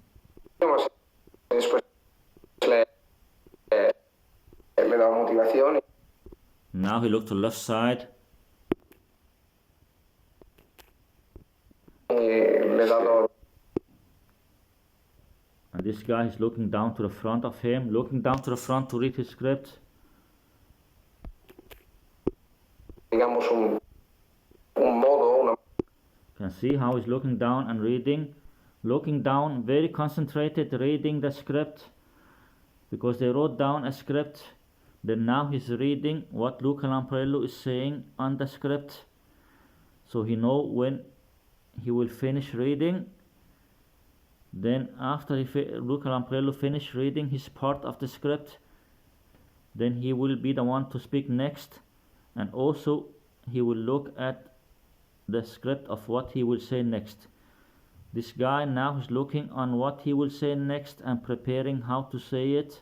Now he looked to the left side. And this guy is looking down to the front of him, looking down to the front to read his script. You can see how he's looking down and reading. Looking down, very concentrated, reading the script. Because they wrote down a script. Then now he's reading what Luca Lamparello is saying on the script. So he know when he will finish reading. Then after Luca Lamparello finish reading his part of the script, then he will be the one to speak next, and also he will look at the script of what he will say next. This guy now is looking on what he will say next and preparing how to say it,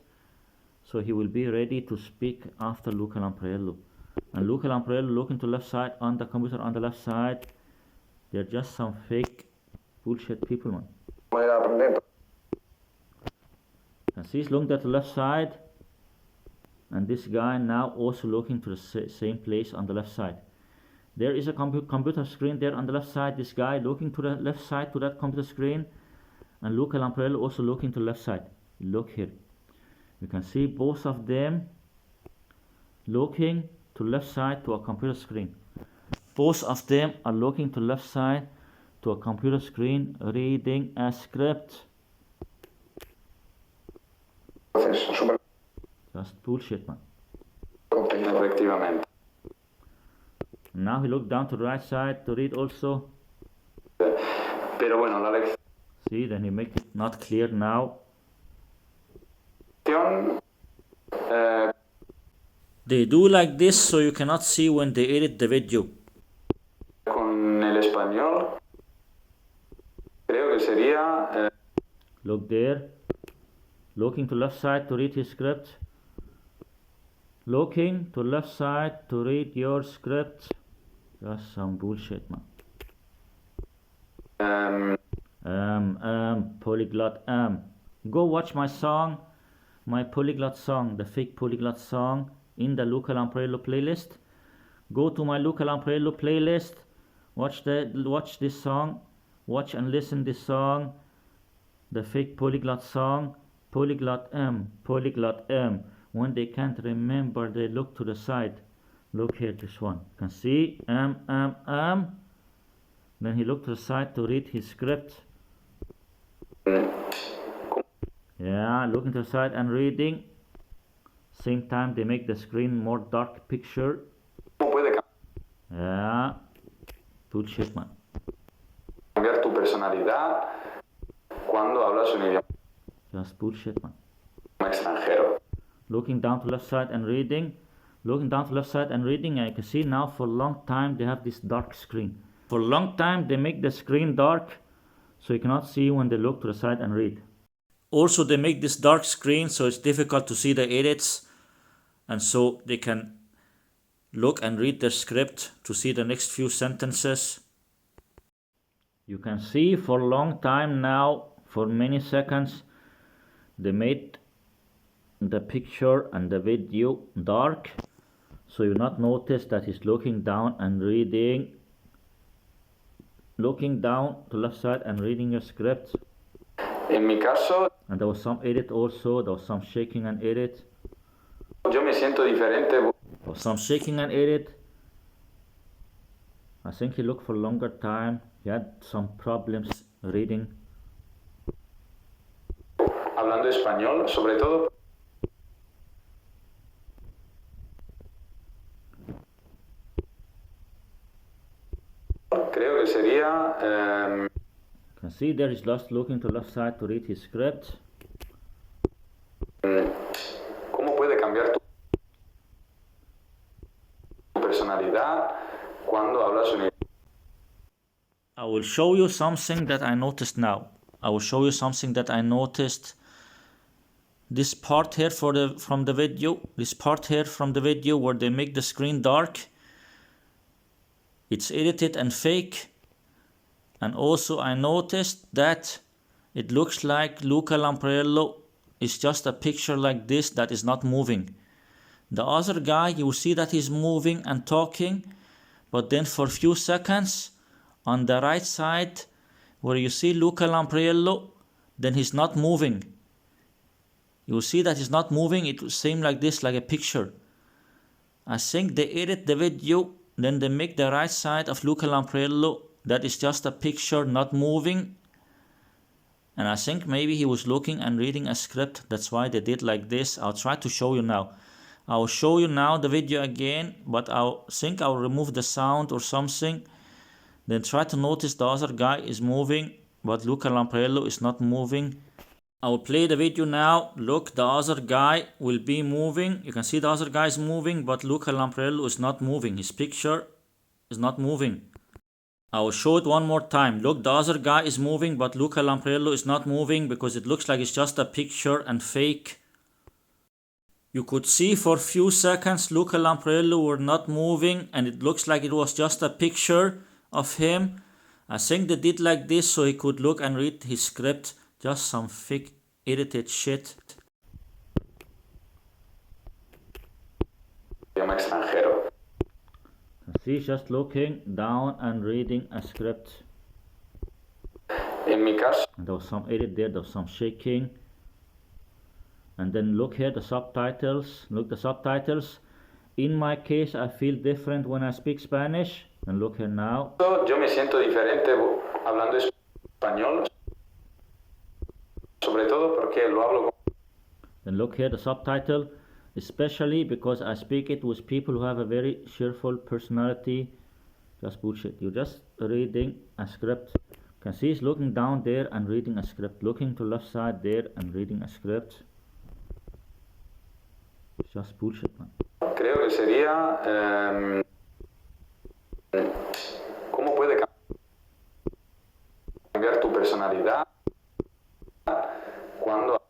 so he will be ready to speak after Luca Lamparello. And Luca Lamparello looking to left side on the computer on the left side. They're just some fake bullshit people, man. And he's looking at the left side, and this guy now also looking to the same place on the left side. There is a computer screen there on the left side. This guy looking to the left side to that computer screen, and Luca Lamparello also looking to the left side. Look here, you can see both of them looking to left side to a computer screen. Both of them are looking to left side to a computer screen, reading a script. Just bullshit, man. Efectivamente. Now he looked down to the right side to read also. Pero bueno, la See, then he make it not clear now. lección They do like this so you cannot see when they edit the video. con el español creo que sería Look there. Looking to left side to read his script. Looking to left side to read your script. That's some bullshit, man. Polyglot, Go watch my song, my polyglot song, the fake polyglot song in the Luca Lamparello playlist. Go to my Luca Lamparello playlist, watch this song, watch and listen this song, the fake polyglot song, polyglot M. When they can't remember, they look to the side. Look here, this one. You can see Then he looked to the side to read his script. Yeah, looking to the side and reading. Same time they make the screen more dark picture. ¿Cómo puede Yeah, bullshit, man. cambiar tu personalidad cuando hablas un idioma Just bullshit, man. extranjero? Looking down to left side and reading. And I can see now for a long time they have this dark screen. For a long time they make the screen dark so you cannot see when they look to the side and read. Also they make this dark screen so it's difficult to see the edits, and so they can look and read the script to see the next few sentences. You can see for a long time now, for many seconds, they made the picture and the video dark, so you not notice that he's looking down and reading, looking down to left side and reading your script. En mi caso, And there was some edit also, there was some shaking and edit. yo me siento diferente. There was some shaking and edit. I think he looked for a longer time. He had some problems reading. Hablando español, sobre todo creo que sería You can see there he's just looking to left side to read his script. ¿cómo puede cambiar tu personalidad cuando hablas un idioma? I will show you something that I noticed now. This part here from the video where they make the screen dark, it's edited and fake. And also I noticed that it looks like Luca Lamparello is just a picture like this that is not moving. The other guy, you see that he's moving and talking, but then for a few seconds on the right side where you see Luca Lamparello, then he's not moving. You see that he's not moving, it will seem like this, like a picture. I think they edit the video, then they make the right side of Luca Lamparello that is just a picture not moving, and I think maybe he was looking and reading a script, that's why they did like this. I'll try to show you now. I'll show you now the video again, but I'll remove the sound or something, then try to notice the other guy is moving but Luca Lamparello is not moving. I will play the video now. Look, the other guy will be moving. You can see the other guy is moving, but Luca Lamparello is not moving. His picture is not moving. I will show it one more time. Look, the other guy is moving, but Luca Lamparello is not moving because it looks like it's just a picture and fake. You could see for a few seconds Luca Lamparello were not moving and it looks like it was just a picture of him. I think they did like this so he could look and read his script. Just some fake edited shit. Idioma extranjero. See, just looking down and reading a script. En mi caso, And there was some edit there, there was some shaking. And then look here, the subtitles. Look, the subtitles. In my case, I feel different when I speak Spanish. And look here now. yo me siento diferente hablando español, sobre todo porque lo hablo con Then look here, the subtitle especially because I speak it with people who have a very cheerful personality. Just bullshit. You're just reading a script. You can see he's looking down there and reading a script. Looking to left side there and reading a script. It's just bullshit, man. Creo que sería ¿cómo puede cambiar tu personalidad cuando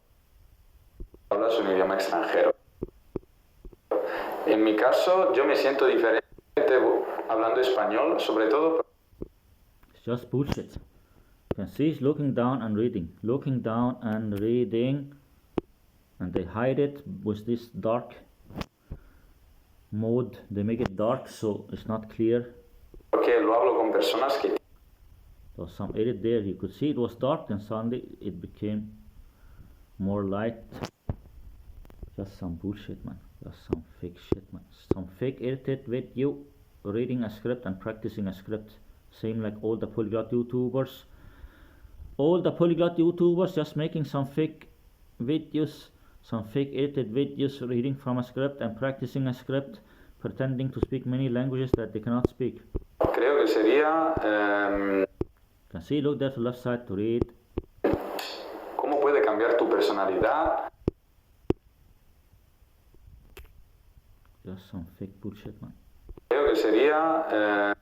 hablas un idioma extranjero? En mi caso, yo me siento diferente hablando español, sobre todo. It's just bullshit. You can see he's looking down and reading. Looking down and reading. And they hide it with this dark mode. They make it dark so it's not clear. Porque lo hablo con personas que There was some edit there. You could see it was dark and suddenly it became more light. Just some bullshit, man. Just some fake shit, man. Some fake edited video reading a script and practicing a script. Same like all the polyglot YouTubers. All the polyglot YouTubers just making some fake videos, some fake edited videos reading from a script and practicing a script, pretending to speak many languages that they cannot speak. creo que sería You can see, look there to left side to read. ¿cómo puede cambiar tu personalidad Just some fake bullshit, man. Creo que sería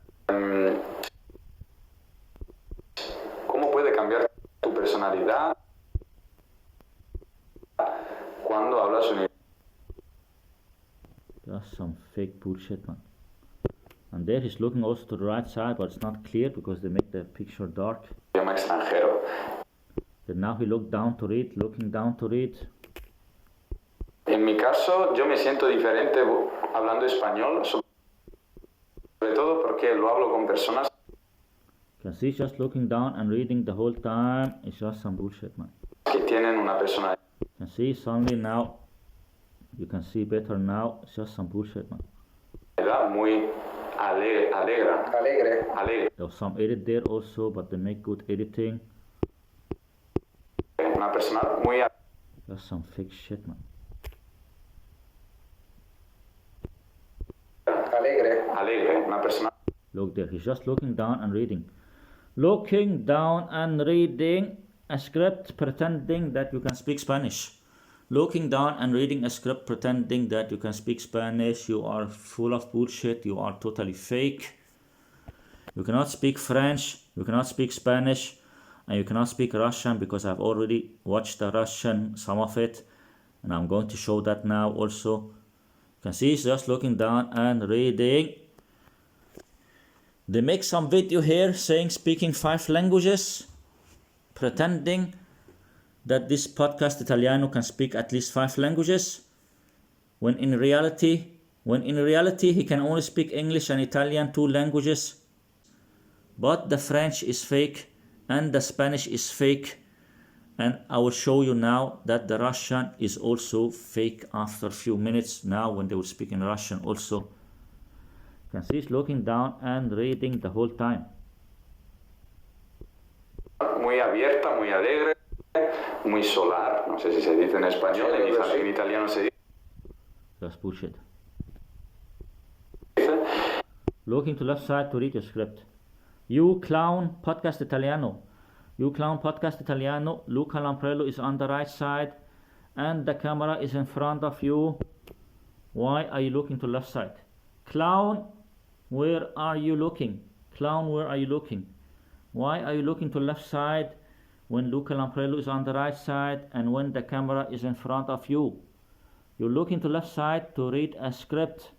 ¿cómo puede cambiar tu personalidad cuando hablas un Just some fake bullshit, man. And there he's looking also to the right side, but it's not clear because they make the picture dark. idioma extranjero? Then now he looked down to read, looking down to read. En mi caso, yo me siento diferente hablando español, sobre todo porque lo hablo con personas You can see he's just looking down and reading the whole time. It's just some bullshit, man. que tienen una personalidad You can see suddenly now, you can see better now. It's just some bullshit, man. muy alegre. There was some edit there also, but they make good editing. Una persona muy Just some fake shit, man. alegre, una persona Look there, he's just looking down and reading. Looking down and reading a script, pretending that you can speak Spanish. Looking down and reading a script, pretending that you can speak Spanish. You are full of bullshit. You are totally fake. You cannot speak French. You cannot speak Spanish. And you cannot speak Russian because I've already watched the Russian, some of it. And I'm going to show that now also. You can see he's just looking down and reading. They make some video here saying speaking 5 languages, pretending that this podcast Italiano can speak at least 5 languages, when in reality he can only speak English and Italian, 2 languages. But the French is fake and the Spanish is fake, and I will show you now that the Russian is also fake after a few minutes now when they will speak in Russian also. You can see he's looking down and reading the whole time. muy abierta, muy alegre, muy solar. No sé si se dice en español, en italiano se Just bullshit. dice. Looking to left side to read your script. You clown, Podcast Italiano. You clown, Podcast Italiano. Luca Lamprello is on the right side and the camera is in front of you. Why are you looking to left side? Clown, where are you looking? Clown, where are you looking? Why are you looking to left side when Luca Lamprello is on the right side and when the camera is in front of you? You're looking to left side to read a script.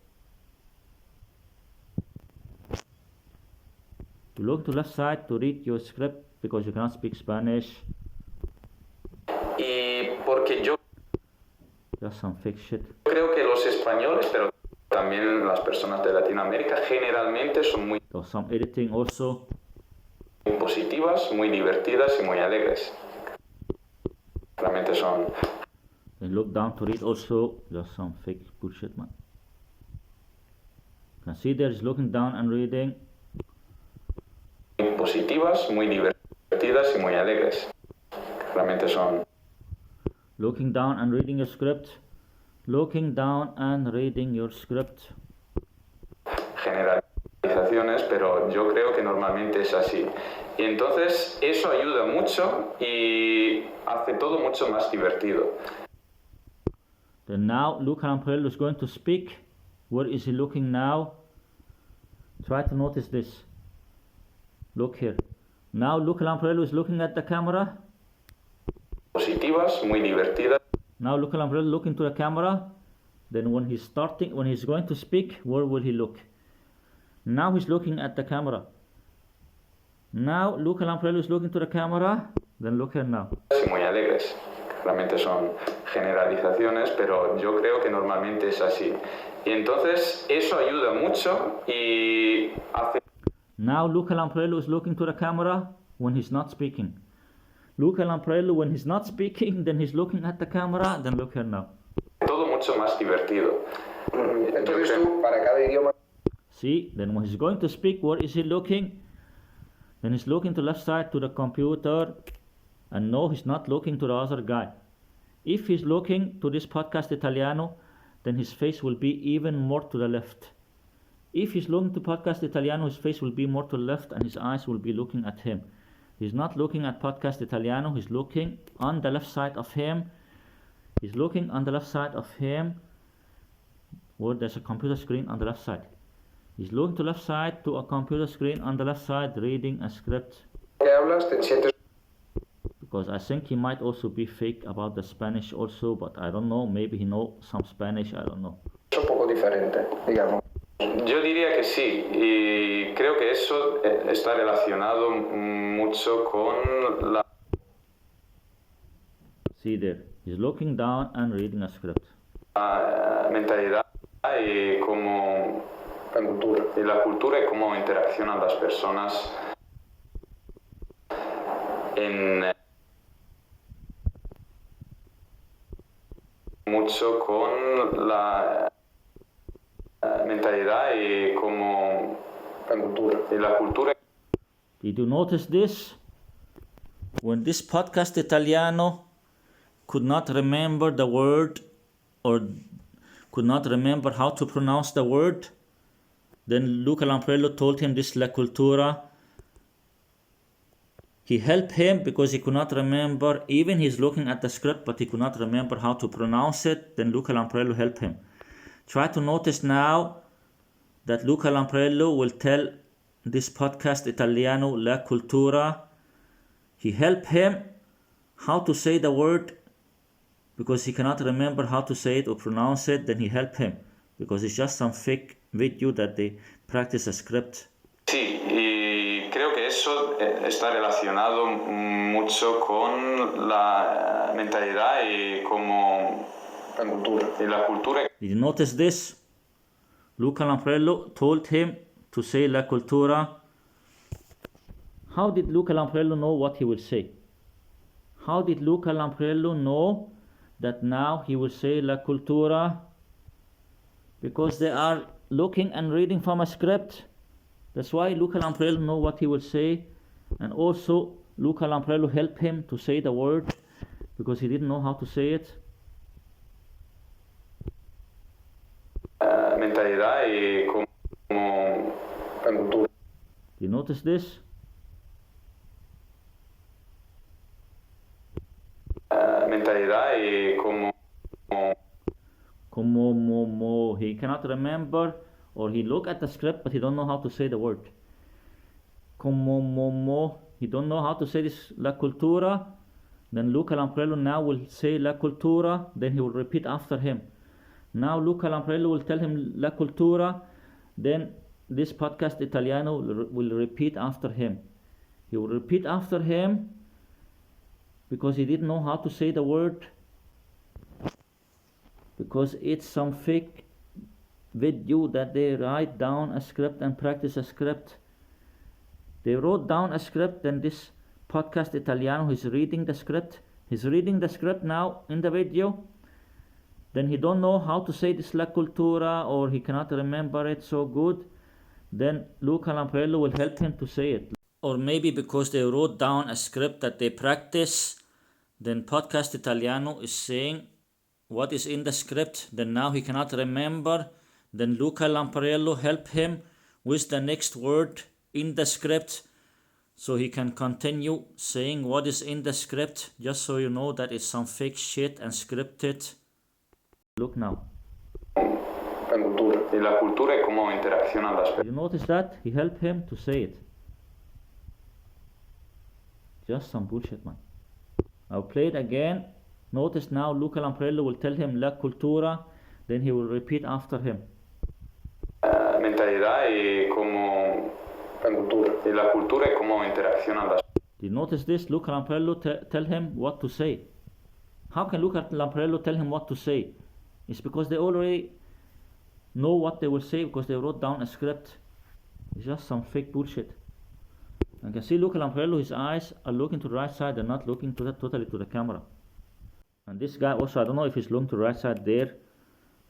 You look to left side to read your script because you cannot speak Spanish. Y porque yo Just some fake shit. creo que los españoles, pero también las personas de Latinoamérica, generalmente son muy There's some editing also. positivas, muy divertidas y muy alegres. Realmente son And look down to read also. Just some fake bullshit, man. You can see there is looking down and reading. muy positivas, muy divertidas y muy alegres. Realmente son Looking down and reading a script. looking down and reading your script. Generalizaciones, pero yo creo que normalmente es así. Y entonces eso ayuda mucho y hace todo mucho más divertido. Then now Luca Lamparello is going to speak. Where is he looking now? Try to notice this. Look here. Now Luca Lamparello is looking at the camera. Positivas, muy divertidas. Now Luca Lamparello looking to the camera. Then when he's going to speak, where will he look? Now he's looking at the camera. Now Luca Lamparello is looking to the camera. Then look here now. Y muy alegres. Realmente son generalizaciones, pero yo creo que normalmente es así. Y entonces eso ayuda mucho y hace... Now Luca Lamparello is looking to the camera when he's not speaking. Luca Lamparello, when he's not speaking, then he's looking at the camera. Then look here now. Todo mucho más divertido. Entonces tú, para cada idioma... See, then when he's going to speak, where is he looking? Then he's looking to left side to the computer. And no, he's not looking to the other guy. If he's looking to this Podcast Italiano, then his face will be even more to the left. If he's looking to Podcast Italiano, his face will be more to the left and his eyes will be looking at him. He's not looking at Podcast Italiano, he's looking on the left side of him. He's looking on the left side of him where there's a computer screen on the left side. He's looking to left side to a computer screen on the left side reading a script. que hablas, te sientes Because I think he might also be fake about the Spanish also, but I don't know, maybe he knows some Spanish, I don't know. un poco diferente, digamos. Yo diría que sí, y creo que eso está relacionado mucho con la See there, he's looking down and reading a script. mentalidad y cómo La cultura. y la cultura y cómo interaccionan las personas en mucho con la mentalidad y cómo La cultura. y la cultura. Did you notice this? When this Podcast Italiano could not remember the word or could not remember how to pronounce the word, then Luca Lamparello told him this La Cultura. He helped him because he could not remember, even he's looking at the script, but he could not remember how to pronounce it. Then Luca Lamparello helped him. Try to notice now that Luca Lamparello will tell this Podcast Italiano La Cultura. He helped him how to say the word because he cannot remember how to say it or pronounce it. Then he helped him because it's just some fake video that they practice a script. Sí, y creo que eso está relacionado mucho con la mentalidad y cómo La cultura. y la cultura. Did you notice this? Luca Lamparello told him to say La Cultura. How did Luca Lamparello know what he will say? How did Luca Lamparello know that now he will say La Cultura? Because they are looking and reading from a script. That's why Luca Lamparello know what he will say. And also Luca Lamparello helped him to say the word because he didn't know how to say it. Mentalidad y cómo La cultura. You notice this? mentalidad y cómo He cannot remember, or he look at the script but he don't know how to say the word. He don't know how to say this La Cultura. Then Luca Lamparello now will say La Cultura, then he will repeat after him. Now Luca Lamparello will tell him La Cultura, then this Podcast Italiano will repeat after him. He will repeat after him because he didn't know how to say the word, because it's some fake video that they write down a script and practice a script. They wrote down a script, and this Podcast Italiano is reading the script. He's reading the script now in the video. Then he don't know how to say this La Cultura, or he cannot remember it so good. Then Luca Lamparello will help him to say it. Or maybe because they wrote down a script that they practice, then Podcast Italiano is saying what is in the script, then now he cannot remember, then Luca Lamparello help him with the next word in the script so he can continue saying what is in the script, just so you know that it's some fake shit and scripted. Look now. Y la cultura y cómo interaccionan las You notice that? He helped him to say it. Just some bullshit, man. I'll play it again. Notice now Luca Lamparello will tell him la cultura, then he will repeat after him. mentalidad y cómo y la cultura y cómo interaccionan las. You notice this? Luca Lamparello tell him what to say. How can Luca Lamparello tell him what to say? It's because they already know what they will say because they wrote down a script. It's just some fake bullshit. You can see Luca Lamparello, his eyes are looking to the right side, they're not looking to totally to the camera. And this guy also, I don't know if he's looking to the right side there.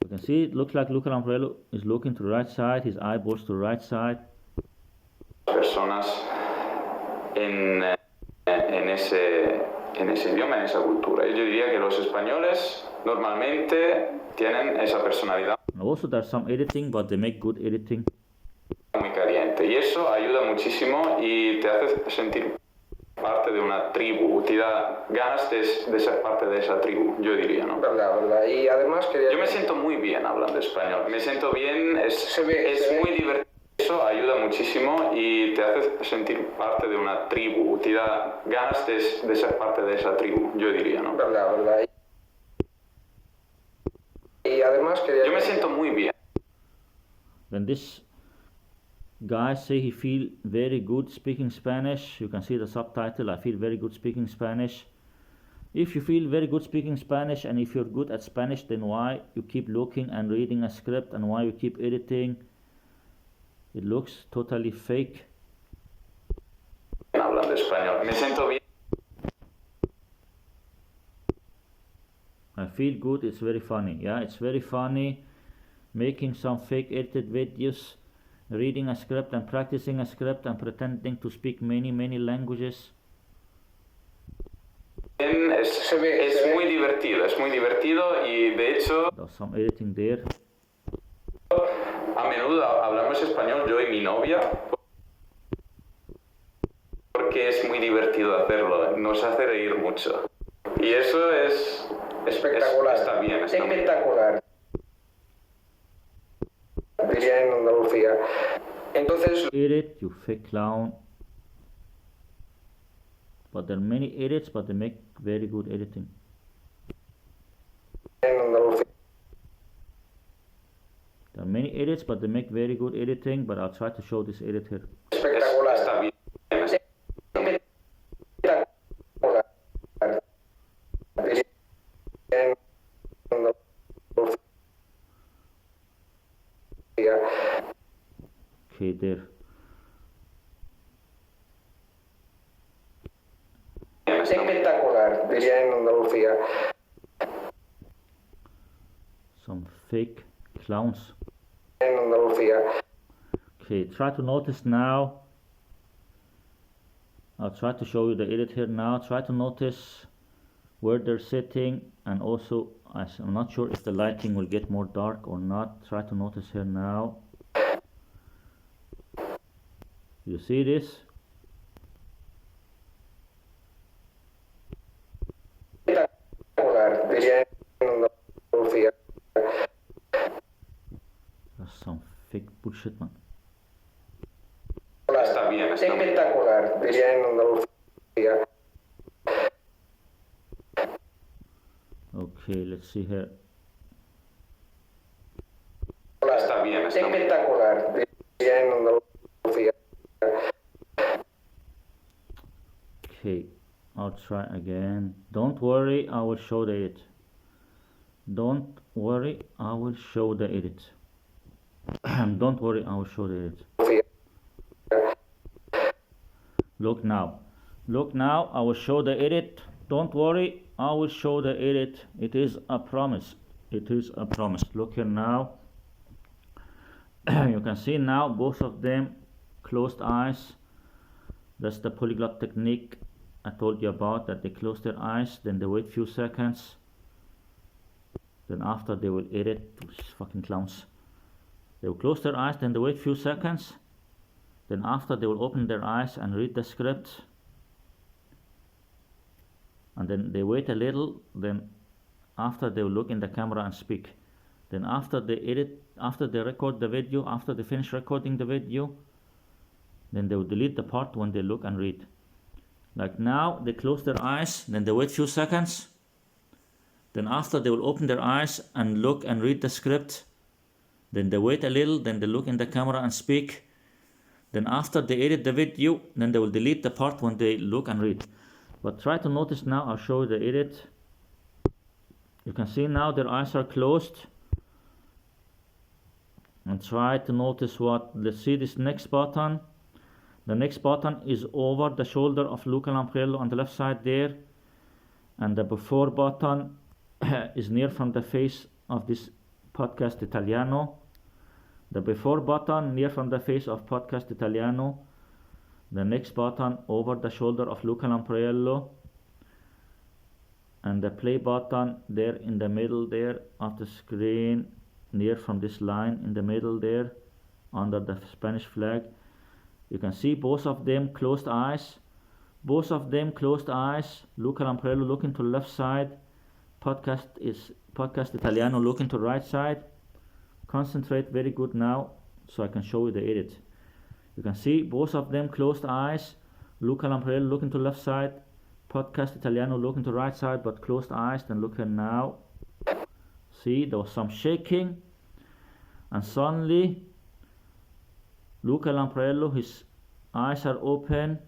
You can see it looks like Luca Lamparello is looking to the right side, his eyeballs to the right side. Personas en ese idioma, en esa cultura. Yo diría que los españoles normalmente tienen esa personalidad. And also there's some editing, but they make good editing. Muy caliente. Y eso ayuda muchísimo y te hace sentir parte de una tribu, te da ganas de ser parte de esa tribu, yo diría, ¿no? Verdad. Y además quería... Yo me siento muy bien hablando español, me siento bien, es muy divertido, eso ayuda muchísimo y te hace sentir parte de una tribu, te da ganas de ser parte de esa tribu, yo diría, ¿no? Verdad. Y además quería... Yo me siento muy bien. When this guy say he feel very good speaking Spanish, you can see the subtitle, I feel very good speaking Spanish. If you feel very good speaking Spanish and if you're good at Spanish, then why you keep looking and reading a script and why you keep editing? It looks totally fake. Hablando español, me siento bien. I feel good, it's very funny. Yeah, it's very funny making some fake edited videos, reading a script and practicing a script and pretending to speak many languages. Es muy divertido y de hecho There's some editing there. A menudo hablamos español yo y mi novia porque es muy divertido hacerlo, nos hace reír mucho. Y eso es espectacular. Está bien. Espectacular. Diría en Andalucía. Entonces... Edit, you fake clown. But there are many edits, but they make very good editing. En Andalucía. There are many edits, but they make very good editing, but I'll try to show this edit here. Espectacular. Está bien. Espectacular. Okay, there. Espectacular, diría en Andalucía. Some fake clowns. En Andalucía. Okay, try to notice now. I'll try to show you the edit here now. Try to notice where they're sitting, and also I'm not sure if the lighting will get more dark or not. Try to notice here now. You see this? Espectacular, diría en Andalucía. That's some fake bullshit, man. Está bien. Espectacular, diría en Andalucía. Okay, let's see here. Está bien. Espectacular, diría en Andalucía. Okay, I'll try again. Don't worry, I will show the edit. Don't worry, I will show the edit. Don't worry, I will show the edit. Look now. Look now, I will show the edit. Don't worry, I will show the edit. It is a promise. It is a promise. Look here now. You can see now both of them closed eyes. That's the polyglot technique I told you about, that they close their eyes, then they wait few seconds. Then after they will edit, fucking clowns. They will close their eyes, then they wait few seconds. Then after they will open their eyes and read the script. And then they wait a little, then after they will look in the camera and speak. Then after they edit, after they record the video, after they finish recording the video, then they will delete the part when they look and read. Like now, they close their eyes, then they wait few seconds. Then after they will open their eyes and look and read the script. Then they wait a little, then they look in the camera and speak. Then after they edit the video, then they will delete the part when they look and read. But try to notice now, I'll show you the edit. You can see now their eyes are closed. And try to notice what, let's see this next button. The next button is over the shoulder of Luca Lampriello on the left side there. And the before button is near from the face of this Podcast Italiano. The before button near from the face of Podcast Italiano. The next button over the shoulder of Luca Lampriello. And the play button there in the middle there of the screen, near from this line in the middle there, under the Spanish flag. You can see both of them closed eyes. Both of them closed eyes. Luca Lampriello looking to the left side. Podcast Italiano looking to the right side. Concentrate very good now, so I can show you the edit. You can see both of them closed eyes. Luca Lampriello looking to the left side. Podcast Italiano looking to the right side, but closed eyes. Then look here now. See, there was some shaking. And suddenly, Luca Lampriello, his eyes are open.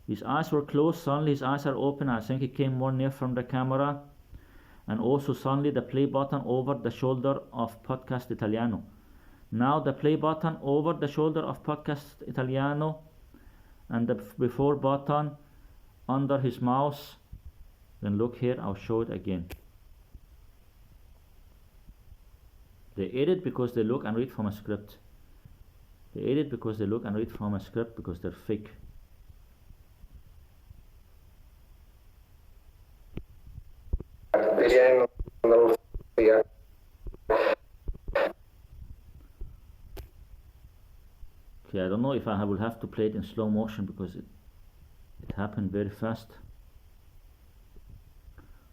His eyes were closed, suddenly his eyes are open. I think he came more near from the camera. And also suddenly the play button over the shoulder of Podcast Italiano. Now the play button over the shoulder of Podcast Italiano. And the before button under his mouse. Then look here, I'll show it again. They edit because they look and read from a script. They edit because they look and read from a script because they're fake. Okay, I don't know if I will have to play it in slow motion because it happened very fast.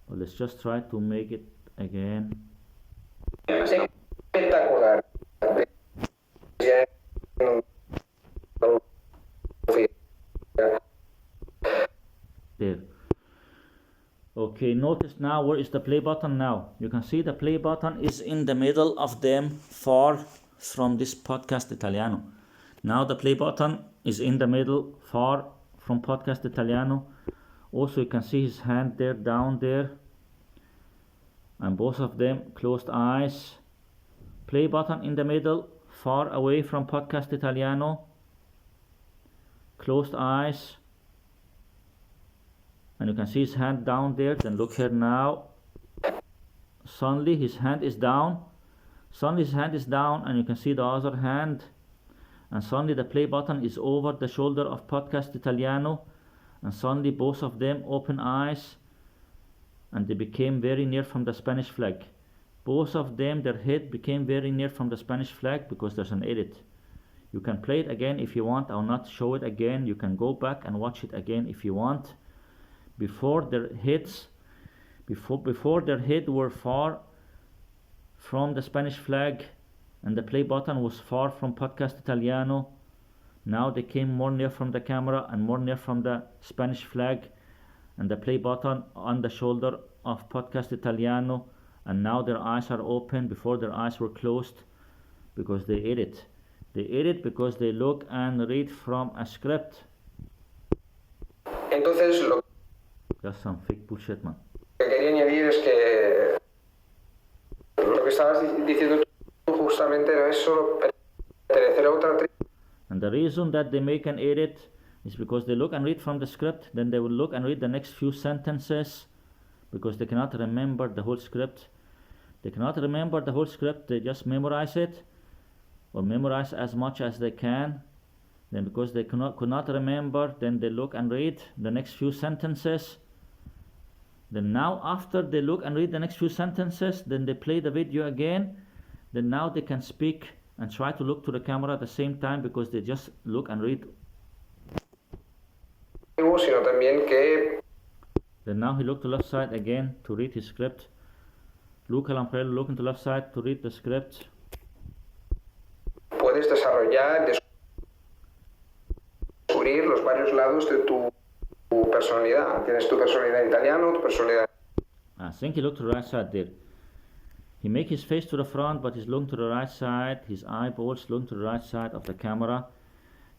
But let's just try to make it again. There. Okay, notice now where is the play button now. You can see the play button is in the middle of them, far from this Podcast Italiano. Now the play button is in the middle, far from Podcast Italiano. Also you can see his hand there, down there. And both of them closed eyes. Play button in the middle, far away from Podcast Italiano. Closed eyes. And you can see his hand down there. Then look here now. Suddenly his hand is down. Suddenly his hand is down and you can see the other hand. And suddenly the play button is over the shoulder of Podcast Italiano. And suddenly both of them open eyes. And they became very near from the Spanish flag. Both of them, their head became very near from the Spanish flag because there's an edit. You can play it again if you want. I'll not show it again. You can go back and watch it again if you want. Before their heads, before their head were far from the Spanish flag and the play button was far from Podcast Italiano. Now they came more near from the camera and more near from the Spanish flag and the play button on the shoulder of Podcast Italiano, and now their eyes are open. Before their eyes were closed because they edit. They edit because they look and read from a script. Entonces That's some fake bullshit, man. Lo que quería añadir es que lo que estabas diciendo tú justamente no es solo pertenecer a otra tribu. And the reason that they make an edit is because they look and read from the script, then they will look and read the next few sentences because they cannot remember the whole script. They cannot remember the whole script, they just memorize it or memorize as much as they can. Then because they could not remember, then they look and read the next few sentences. Then now after they look and read the next few sentences, then they play the video again. Then now they can speak and try to look to the camera at the same time because they just look and read. Sino también que Then now he looked to left side again to read his script. Luca Lamprello looking to left side to read the script. puedes desarrollar, descubrir los varios lados de tu personalidad. Tienes tu personalidad en italiano, tu personalidad. I think he looked to the right side there. He make his face to the front, but he's looking to the right side. His eyeballs looking to the right side of the camera.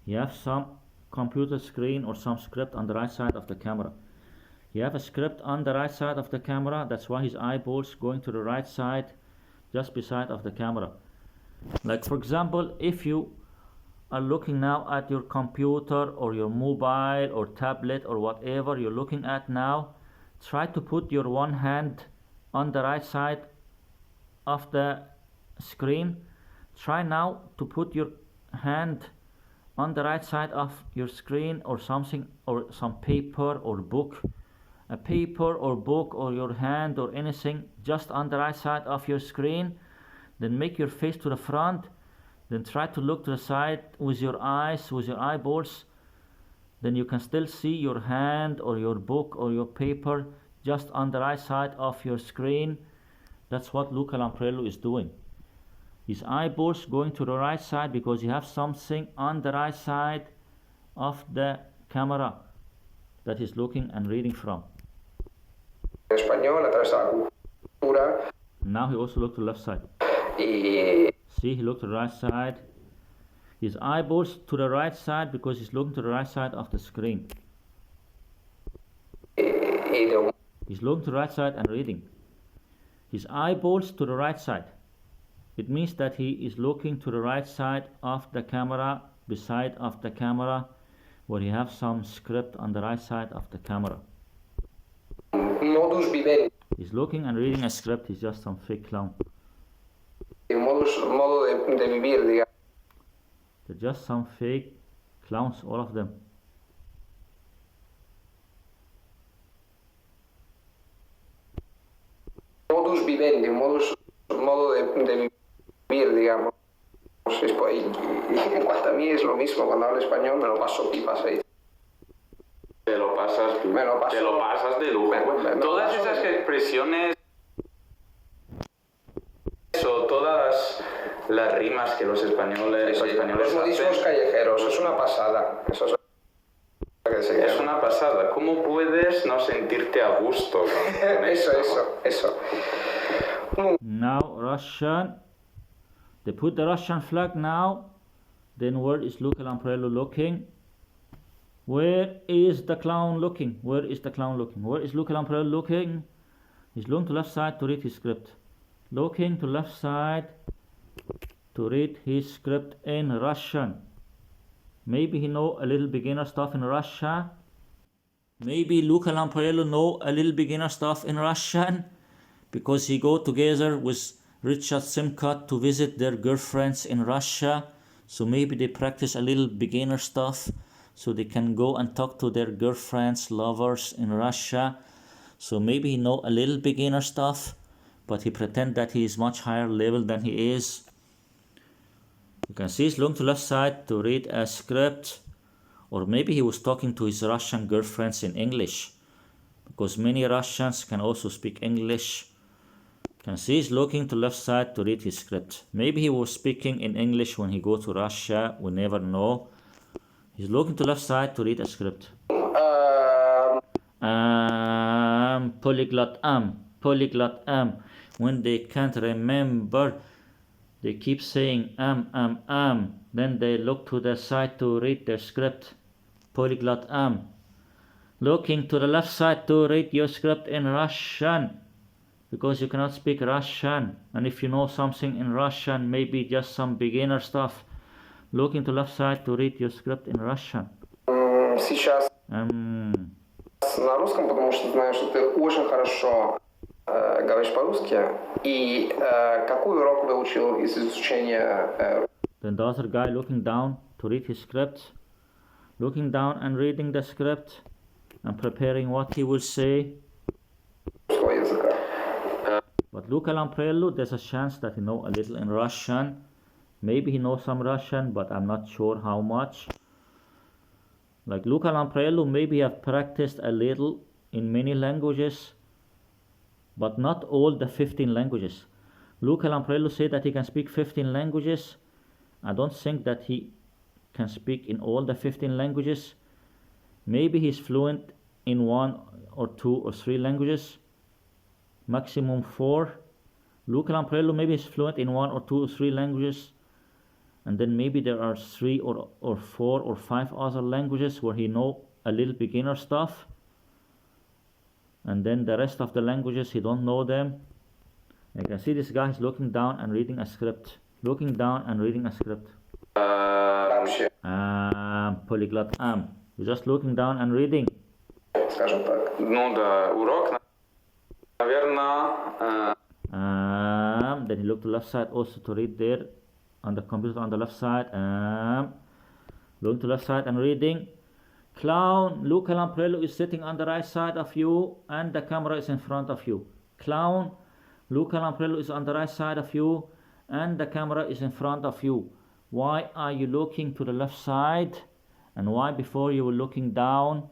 You have some computer screen or some script on the right side of the camera. You have a script on the right side of the camera. That's why his eyeballs going to the right side, just beside of the camera. Like for example, if you are looking now at your computer or your mobile or tablet or whatever you're looking at now, try to put your one hand on the right side of the screen. Try now to put your hand on the right side of your screen or something, or some paper or book, a paper or book or your hand or anything just on the right side of your screen. Then make your face to the front. Then try to look to the side with your eyes, with your eyeballs. Then you can still see your hand or your book or your paper just on the right side of your screen. That's what Luca Lamprello is doing. His eyeballs going to the right side because you have something on the right side of the camera that he's looking and reading from. En español, a través de la cultura. Now he also looked to the left side. Y See, he looked to the right side. His eyeballs to the right side because he's looking to the right side of the screen. de He's looking to the right side and reading. His eyeballs to the right side. It means that he is looking to the right side of the camera, beside of the camera, where you have some script on the right side of the camera. modus vivendi, He's looking and reading a script. He's just some fake clown. modo de vivir, digamos. They're just some fake clowns, all of them. Modus vivendi, modo de vivir, digamos. Y en cuanto a mí es lo mismo, cuando hablo español me lo paso pipas ahí. Te lo pasas, Me lo paso. te lo pasas de lujo. Me Todas paso esas de- expresiones o todas las rimas que los españoles, Sí, los modismos hacen, callejeros, es una pasada. Eso es lo que se es llama. una pasada. ¿Cómo puedes no sentirte a gusto con Eso. Now Russian. They put the Russian flag now. Then where is Luca Lamprello looking? Where is the clown looking? Where is the clown looking? Where is Luca Lamprello looking? He's looking to left side to read his script. Looking to left side to read his script in Russian. Maybe he know a little beginner stuff in Russia. Maybe Luca Lamprello know a little beginner stuff in Russian because he go together with Richard Simcott to visit their girlfriends in Russia. So maybe they practice a little beginner stuff so they can go and talk to their girlfriends, lovers in Russia. So maybe he know a little beginner stuff, but he pretend that he is much higher level than he is. You can see he's looking to left side to read a script, or maybe he was talking to his Russian girlfriends in English, because many Russians can also speak English. You can see he's looking to left side to read his script. Maybe he was speaking in English when he go to Russia, we never know. He's looking to left side to read a script. Polyglot When they can't remember, they keep saying Then they look to the side to read their script. Polyglot Looking to the left side to read your script in Russian, because you cannot speak Russian. And if you know something in Russian, maybe just some beginner stuff, looking to left side to read your script in Russian. Сейчас на русском, потому что знаю, что ты очень хорошо говоришь по-русски. И какой урок выучил из изучения? Then the other guy looking down to read his script, looking down and reading the script and preparing what he will say. But Luca Lamprello, there's a chance that he knows a little in Russian. Maybe he knows some Russian, but I'm not sure how much. Like Luca Lamprello, maybe he have practiced a little in many languages, but not all the 15 languages. Luca Lamprello said that he can speak 15 languages. I don't think that he can speak in all the 15 languages. Maybe he's fluent in 1 or 2 or 3 languages, maximum 4. Luca Lamprello maybe is fluent in 1 or 2 or 3 languages, and then maybe there are 3 or 4 or 5 other languages where he know a little beginner stuff, and then the rest of the languages he don't know them. You can see this guy is looking down and reading a script. Looking down and reading a script. Polyglot You're just looking down and reading. Скажем так. Ну да, урок, наверное... Then you look to the left side also to read there on the computer on the left side. Looking to the left side and reading. Clown, Luca Lamprello is sitting on the right side of you and the camera is in front of you. Clown, Luca Lamprello is on the right side of you and the camera is in front of you. Why are you looking to the left side? And why before you were looking down?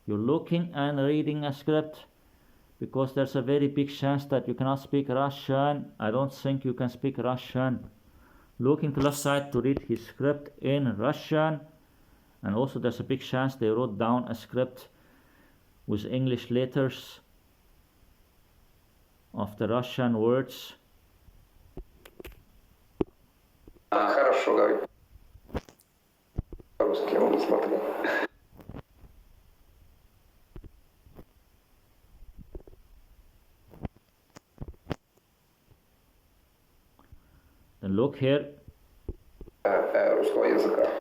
You're looking and reading a script because there's a very big chance that you cannot speak Russian. I don't think you can speak Russian. Looking to the left side to read his script in Russian. And also there's a big chance they wrote down a script with English letters of the Russian words. Хорошо, говорит. По-русски он смотрел. Then look here. Русского языка.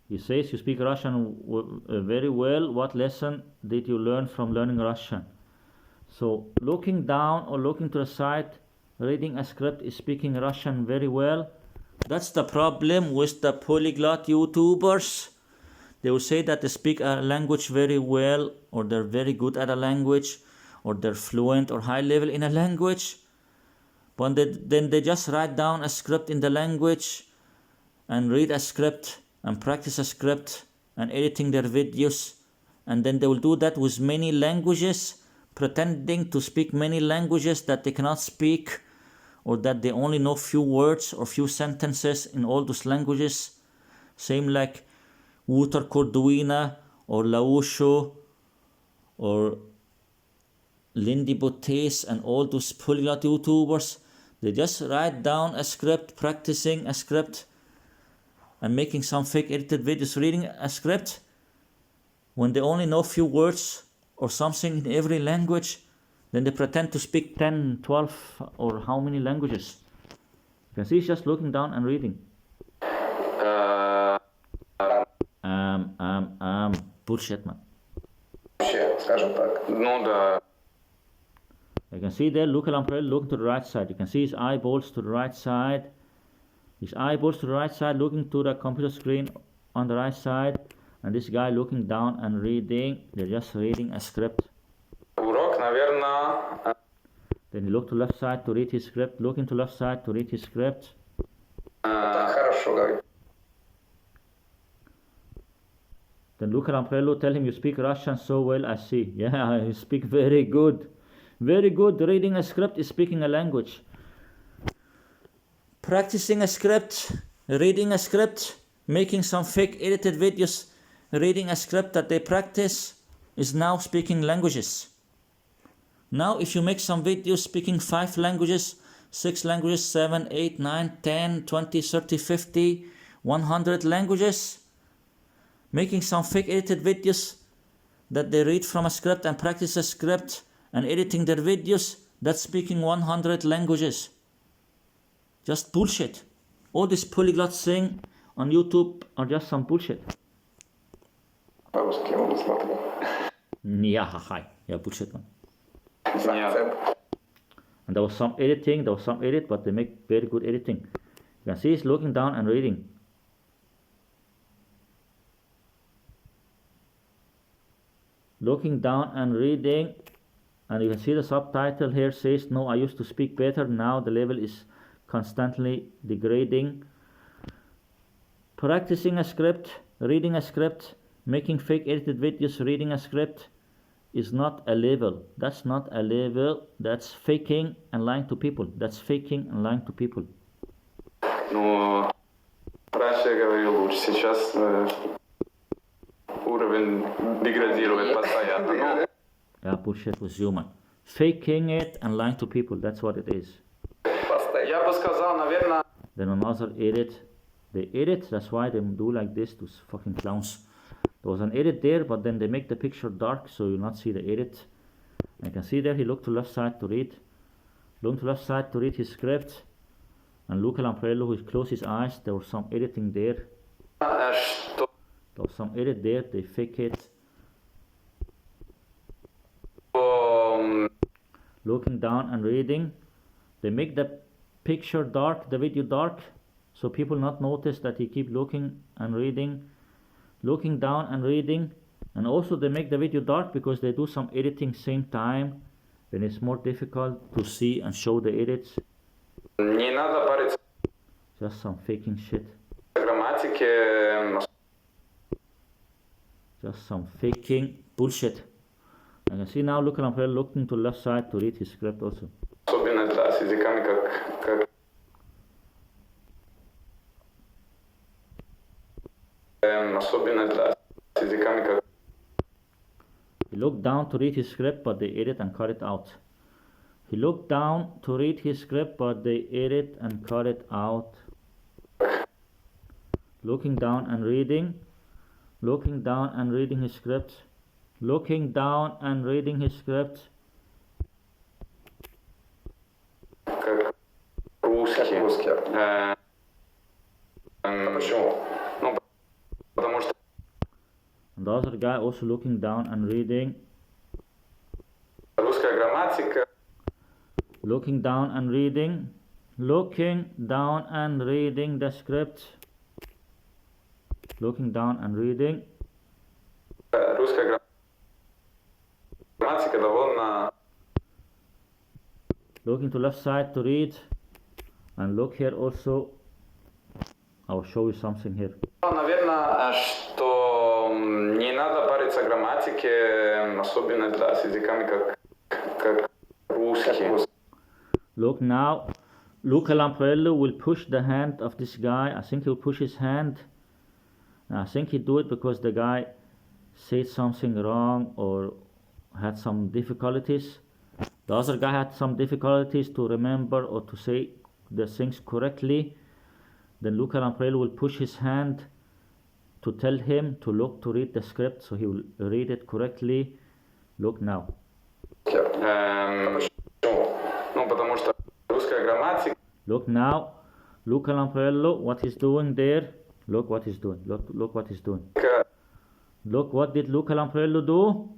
He says you speak Russian very well. What lesson did you learn from learning Russian? So looking down or looking to the side, reading a script is speaking Russian very well. That's the problem with the polyglot YouTubers. They will say that they speak a language very well, or they're very good at a language, or they're fluent or high level in a language. But then they just write down a script in the language and read a script and practice a script and editing their videos, and then they will do that with many languages, pretending to speak many languages that they cannot speak, or that they only know few words or few sentences in all those languages. Same like Wouter Corduina or Lausho or Lindy Botes and all those polyglot YouTubers. They just write down a script, practicing a script, and making some fake edited videos reading a script when they only know few words or something in every language. Then they pretend to speak 10, 12 or how many languages. You can see he's just looking down and reading. Bullshit, man. Скажем так. Ну да. You can see there Luca Lamprello looking to the right side. You can see his eyeballs to the right side. His eyeballs to the right side, looking to the computer screen on the right side. And this guy looking down and reading. They're just reading a script. Урок, наверное... Then you look to left side to read his script. Looking to left side to read his script. Так хорошо, говорит. Then Luca Lamprello tell him you speak Russian so well, I see. Yeah, you speak very good. Very good. Reading a script is speaking a language. Practicing a script, reading a script, making some fake edited videos, reading a script that they practice is now speaking languages. Now if you make some videos speaking 5 languages, 6 languages, 7, 8, 9, 10, 20, 30, 50, 100 languages, making some fake edited videos that they read from a script and practice a script and editing their videos, that's speaking 100 languages. Just bullshit. All this polyglot thing on YouTube are just some bullshit. По-русски он смотрел. Yeah, bullshit, man. Yeah. And there was some edit, but they make very good editing. You can see he's looking down and reading. Looking down and reading. And you can see the subtitle here says, no, I used to speak better, now the level is constantly degrading. Practicing a script, reading a script, making fake edited videos, reading a script is not a level. That's not a level. That's faking and lying to people. That's faking and lying to people. Ну, раньше я говорил лучше, сейчас уровень деградирует постоянно. Ну, Yeah, bullshit was human. Faking it and lying to people, that's what it is. я бы сказал, наверное, Then another edit. They edit, that's why they do like this, those fucking clowns. There was an edit there, but then they make the picture dark so you'll not see the edit. And you can see there he looked to left side to read. Look to left side to read his script. And Luca Lamprello, who closed his eyes, there was some editing there. что There was some edit there, they fake it. Looking down and reading. They make the picture dark, the video dark, so people not notice that he keep looking and reading. Looking down and reading. And also they make the video dark because they do some editing same time. Then it's more difficult to see and show the edits. не надо париться Just some faking shit. в грамматике, Just some faking bullshit. I can see now Luca Lamprello looking to left side to read his script also. особенно да, с языками как особенно да, с языками как He looked down to read his script, but they edit and cut it out. He looked down to read his script, but they edit and cut it out. Looking down and reading. Looking down and reading his script. Looking down and reading his script. как русский. Русский. Почему? Ну, потому что And the other guy also looking down and reading. русская грамматика Looking down and reading. Looking down and reading the script. Looking down and reading. русская грамматика довольно Looking to left side to read. And look here also. I'll show you something here. наверное, что не надо париться в грамматике, особенно да, с языками как русский. Look now, Luca Lamprello will push the hand of this guy. I think he'll push his hand. And I think he do it because the guy said something wrong or had some difficulties. The other guy had some difficulties to remember or to say the things correctly. Then Luca Lamprello will push his hand to tell him to look to read the script so he will read it correctly. Look now. Ну, потому что русская грамматика Look now, Luca Lamprello, what he's doing there. Look what he's doing. Look what he's doing. Look what did Luca Lamprello do?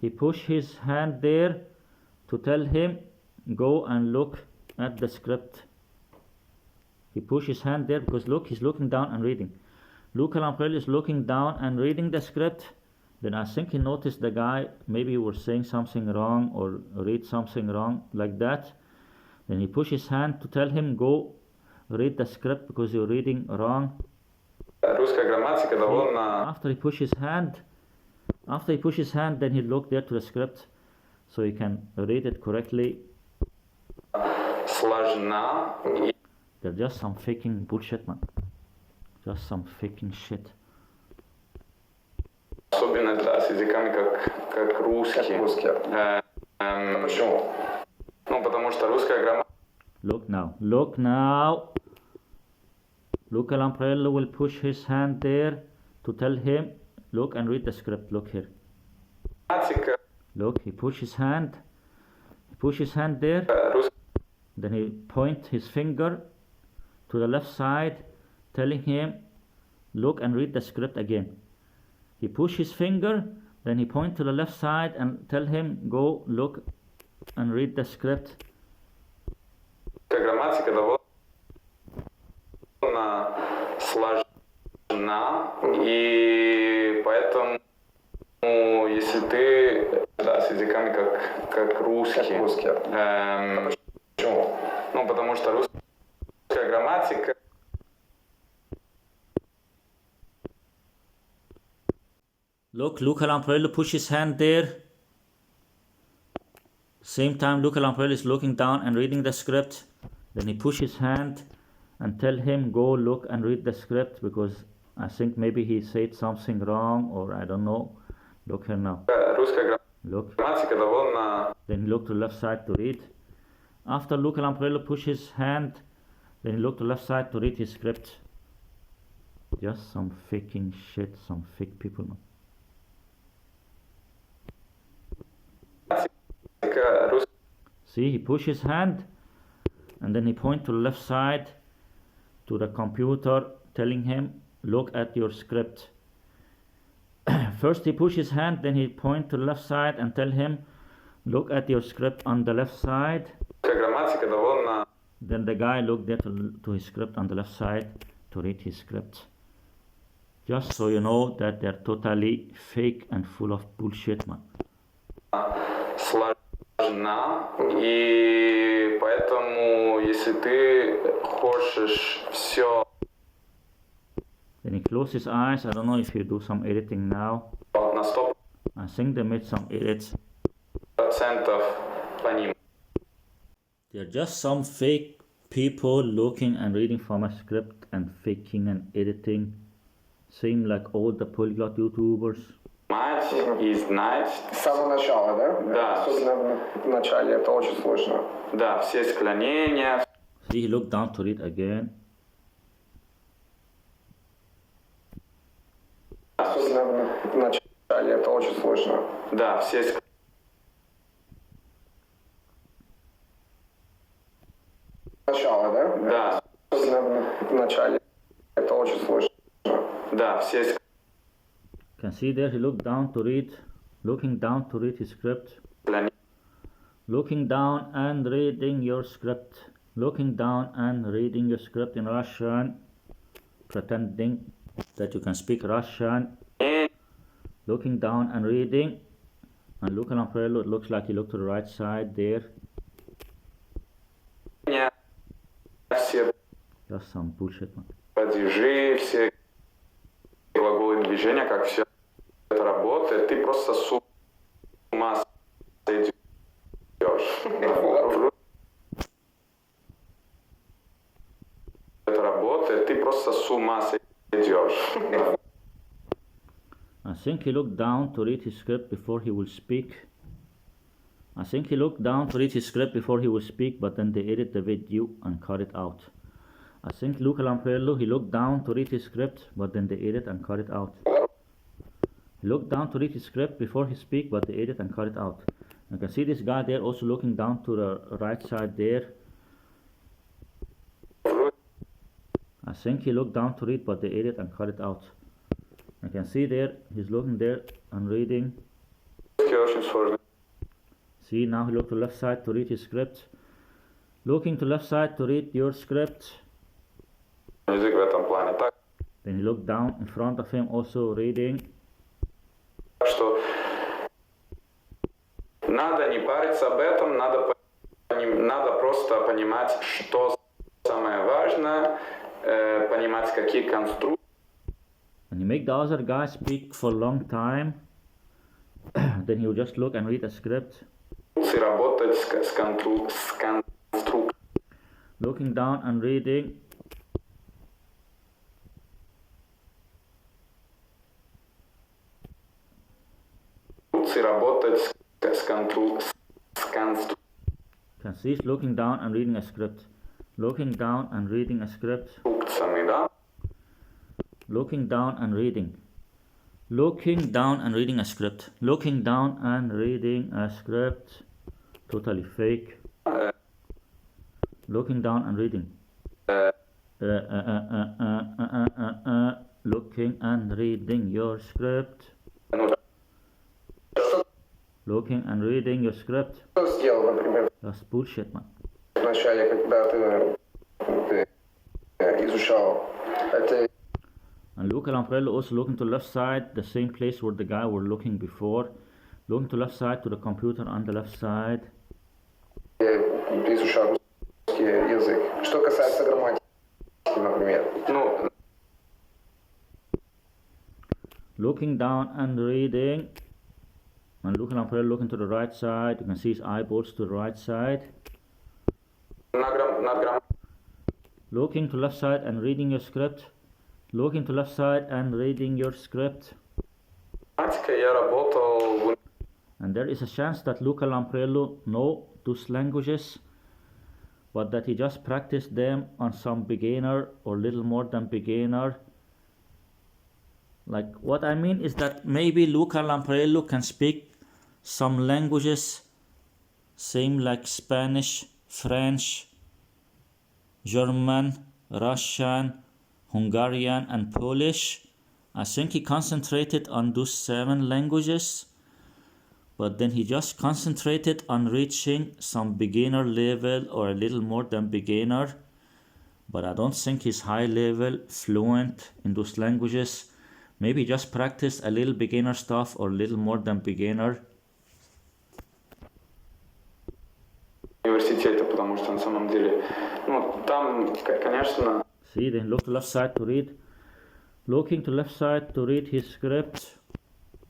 He pushed his hand there to tell him go and look at the script. He pushed his hand there because look, he's looking down and reading. Luca Lamprello is looking down and reading the script. Then I think he noticed the guy maybe was saying something wrong or read something wrong like that. Then he pushed his hand to tell him go read the script because you're reading wrong. русская грамматика довольно After he pushed his hand, then he looked there to the script so he can read it correctly. сложна. They're just some faking bullshit, man. Just some faking shit. Особенно да, с языками как русский. Русский. Почему? Ну, потому что русская грамматика Look now. Luca Lamprello will push his hand there to tell him, look and read the script. Look here. Look, he pushed his hand there. Then he point his finger to the left side, telling him, look and read the script again. He push his finger, then he point to the left side and tell him, go look and read the script. грамматика довольно сложна, и поэтому, если ты да, с языками Русская грамматика. Look, Luca Lamparello push his hand there. Same time Luca Lamparello is looking down and reading the script. Then he push his hand and tell him go look and read the script, because I think maybe he said something wrong, or I don't know. Look here now. Русская Look. грамматика довольно... Then he looked to the left side to read. After Luca Lamparello push his hand, then he looked to the left side to read his script. Just some faking shit, some fake people. See, he push his hand and then he point to the left side to the computer, telling him look at your script. First he push his hand, then he point to the left side and tell him look at your script on the left side. Then the guy looked there to his script on the left side to read his script. Just so you know that they're totally fake and full of bullshit, man. Сложна, и поэтому, если ты хочешь все... Then he closed his eyes. I don't know if you do some editing now. на 100% I think they made some edits. понимать. They're just some fake people looking and reading from a script and faking and editing. Same like all the polyglot YouTubers. И знать. С самого начала, да? Да. Особенно в начале это очень сложно. Да, все склонения. See, he looked down to read again. Особенно в начале это очень сложно. Да, все Начало, да? Да. Особенно в начале это очень сложно. Да, все Can see there he looked down to read, looking down to read his script. склонения. Looking down and reading your script. Looking down and reading your script in Russian. Pretending that you can speak Russian. Looking down and reading. And Luca Lamparello, it looks like he looked to the right side there. Все Just some bullshit, man. падежи, все глаголы движения, как все это работает, ты просто с ума сойдешь. Это работает, ты просто с ума сойдешь. I think he looked down to read his script before he will speak. I think he looked down to read his script before he will speak, but then they edit the video and cut it out. I think Luca Lamparello, he looked down to read his script, but then they edit and cut it out. He looked down to read his script before he speak, but they edit and cut it out. You can see this guy there also looking down to the right side there. I think he looked down to read, but they edit and cut it out. I can see there, he's looking there and reading. Очень сложно. See, now he looked to left side to read his script. Looking to left side to read your script. Язык в этом плане. Так Then he looked down in front of him also reading. что надо не париться об этом, надо просто понимать, что самое важное, понимать, какие конструкции. And you make the other guy speak for a long time. Then he will just look and read a script. Работать с конструкцией. Looking down and reading. Работать с конструкцией. Can see he's looking down and reading a script. Looking down and reading a script. Да? Looking down and reading. Looking down and reading a script. Looking down and reading a script. Totally fake. Looking down and reading. Looking and reading your script. Looking and reading your script. Что сделал, например, That's bullshit, man. в начале, когда ты изучал это? And Luca Lamparello also looking to left side, the same place where the guy were looking before. Looking to left side to the computer on the left side. Ты изучал русский язык. Что касается грамматики, например. Ну, looking down and reading. And looking to the right side. You can see his eyeballs to the right side. Looking to left side and reading your script. Looking to left side and reading your script. And there is a chance that Luca Lampriello know those languages, but that he just practiced them on some beginner or little more than beginner. Like, what I mean is that maybe Luca Lampriello can speak some languages, same like Spanish, French, German, Russian, Hungarian and Polish. I think he concentrated on those 7 languages, but then he just concentrated on reaching some beginner level or a little more than beginner. But I don't think he's high level, fluent in those languages. Maybe just practice a little beginner stuff or a little more than beginner. Университете, потому что на самом деле, ну, там, конечно... See, then look to left side to read. Looking to left side to read his script.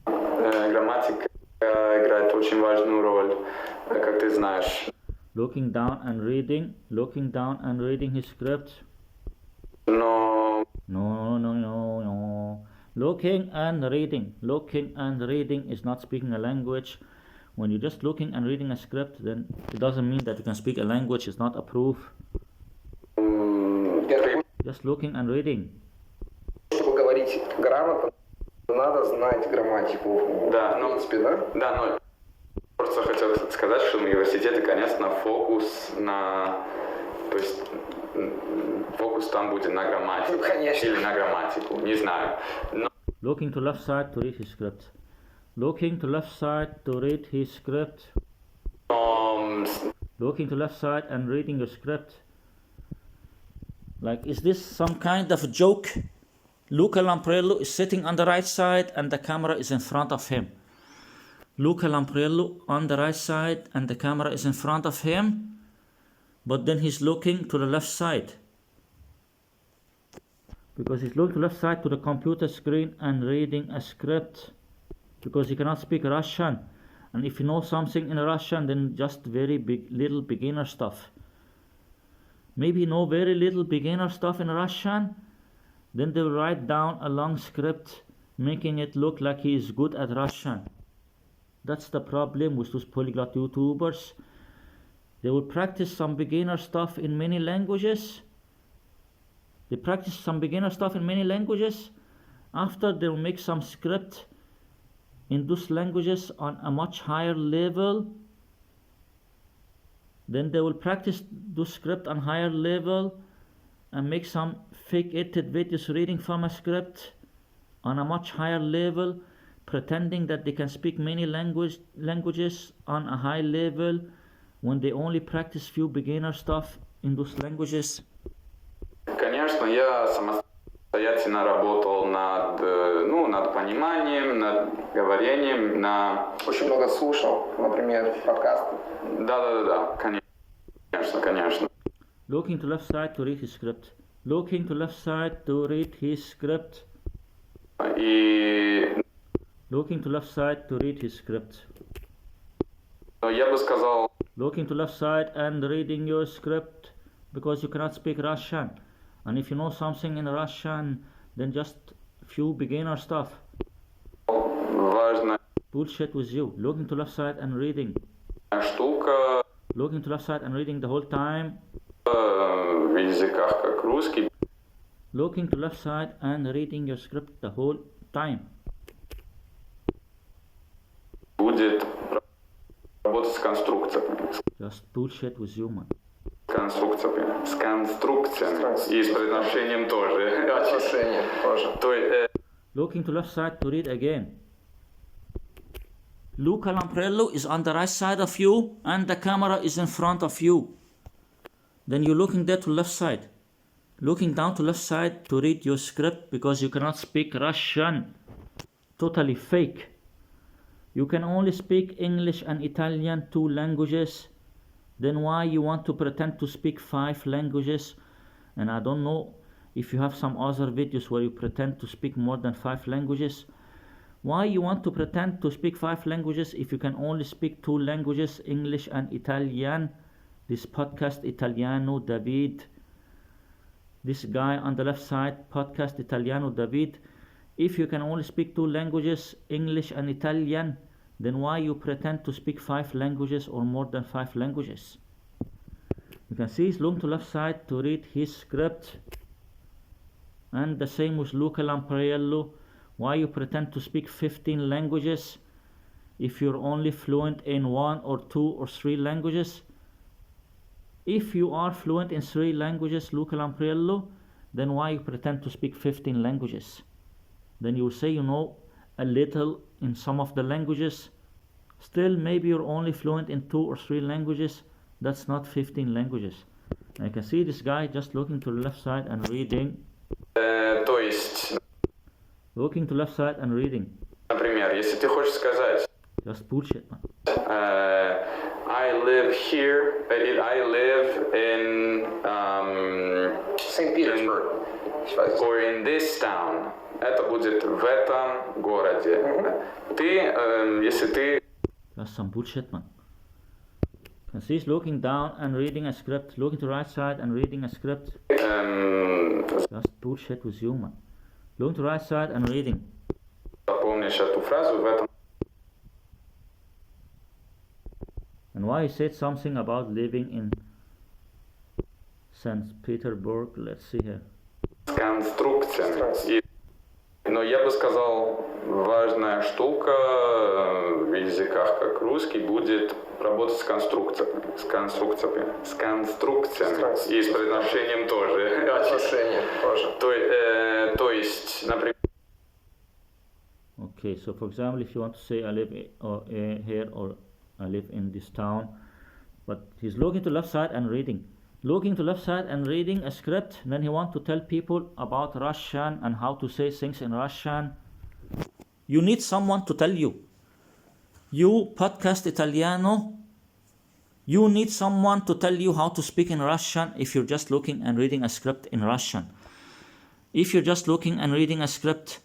Грамматика играет очень важную роль, как ты знаешь. Looking down and reading his script. No. Looking and reading is not speaking a language. When you're just looking and reading a script, then it doesn't mean that you can speak a language. It's not a proof. Just looking and reading. Чтобы говорить грамотно, надо знать грамматику. Да, в принципе, да? Да, но просто хотел сказать, что в университете, конечно, фокус на... То есть фокус там будет на грамматику. Ну, конечно. Или на грамматику, не знаю. Но... Looking to left side to read his script. Looking to left side to read his script. Looking to left side and reading your script. Like, is this some kind of a joke? Luca Lampriello is sitting on the right side and the camera is in front of him. Luca Lampriello on the right side and the camera is in front of him, but then he's looking to the left side. Because he's looking to the left side to the computer screen and reading a script. Because he cannot speak Russian. And if you know something in Russian, then just very little beginner stuff. Maybe you know very little beginner stuff in Russian, then they will write down a long script making it look like he is good at Russian. That's the problem with those polyglot YouTubers. They will practice some beginner stuff in many languages. After they will make some script in those languages on a much higher level. Then they will practice the script on higher level and make some fake edited videos reading from a script on a much higher level, pretending that they can speak many languages on a high level when they only practice few beginner stuff in those languages. Конечно, я самостоятельно работал над пониманием, над говорением, Очень много слушал, например, подкасты. Да, конечно. Looking to left side to read his script. Looking to left side to read his script. И... Looking to left side to read his script. Я бы сказал... Looking to left side and reading your script, because you cannot speak Russian. And if you know something in Russian, then just few beginner stuff. Важная Bullshit with you. Looking to left side and reading. штука Looking to left side and reading the whole time. в языках как русский. Looking to left side and reading your script the whole time. Будет работать с конструкциями. Just bullshit with you, man. С конструкциями. И с произношением тоже. Отношения тоже. То есть, Looking to left side to read again. Luca Lampriello is on the right side of you and the camera is in front of you. Then you're looking there to left side. Looking down to left side to read your script because you cannot speak Russian. Totally fake. You can only speak English and Italian, 2 languages. Then why you want to pretend to speak 5 languages? And I don't know if you have some other videos where you pretend to speak more than 5 languages. Why you want to pretend to speak 5 languages if you can only speak 2 languages, English and Italian? This Podcast Italiano, David, this guy on the left side, Podcast Italiano, David. If you can only speak 2 languages, English and Italian, then why you pretend to speak 5 languages or more than 5 languages? You can see he's looking to left side to read his script. And the same with Luca Lampriello. Why you pretend to speak 15 languages if you're only fluent in 1 or 2 or 3 languages? If you are fluent in 3 languages, Luca Lampriello, then why you pretend to speak 15 languages? Then you will say you know a little in some of the languages. Still, maybe you're only fluent in 2 or 3 languages. That's not 15 languages. I can see this guy just looking to the left side and reading. То есть, Looking to left side and reading. например, если ты хочешь сказать, Just bullshit, man. I live here, I live in St. Petersburg. or in this town. Это будет в этом городе. Ты, если ты That's some bullshit, man. Can see he's looking down and reading a script. Looking to right side and reading a script. Just bullshit with you, man. Looking to right side and reading. запомнишь эту фразу в этом And why he said something about living in St. Petersburg. Let's see here. с конструкциями. Но я бы сказал, важная штука в языках как русский будет работать с конструкциями. И с произношением тоже. Отношения тоже. То есть, например, Okay, so for example, if you want to say I live here or I live in this town, but he's looking to left side and reading. Looking to left side and reading a script, then he wants to tell people about Russian and how to say things in Russian. You need someone to tell you. You, Podcast Italiano, you need someone to tell you how to speak in Russian if you're just looking and reading a script in Russian. If you're just looking and reading a script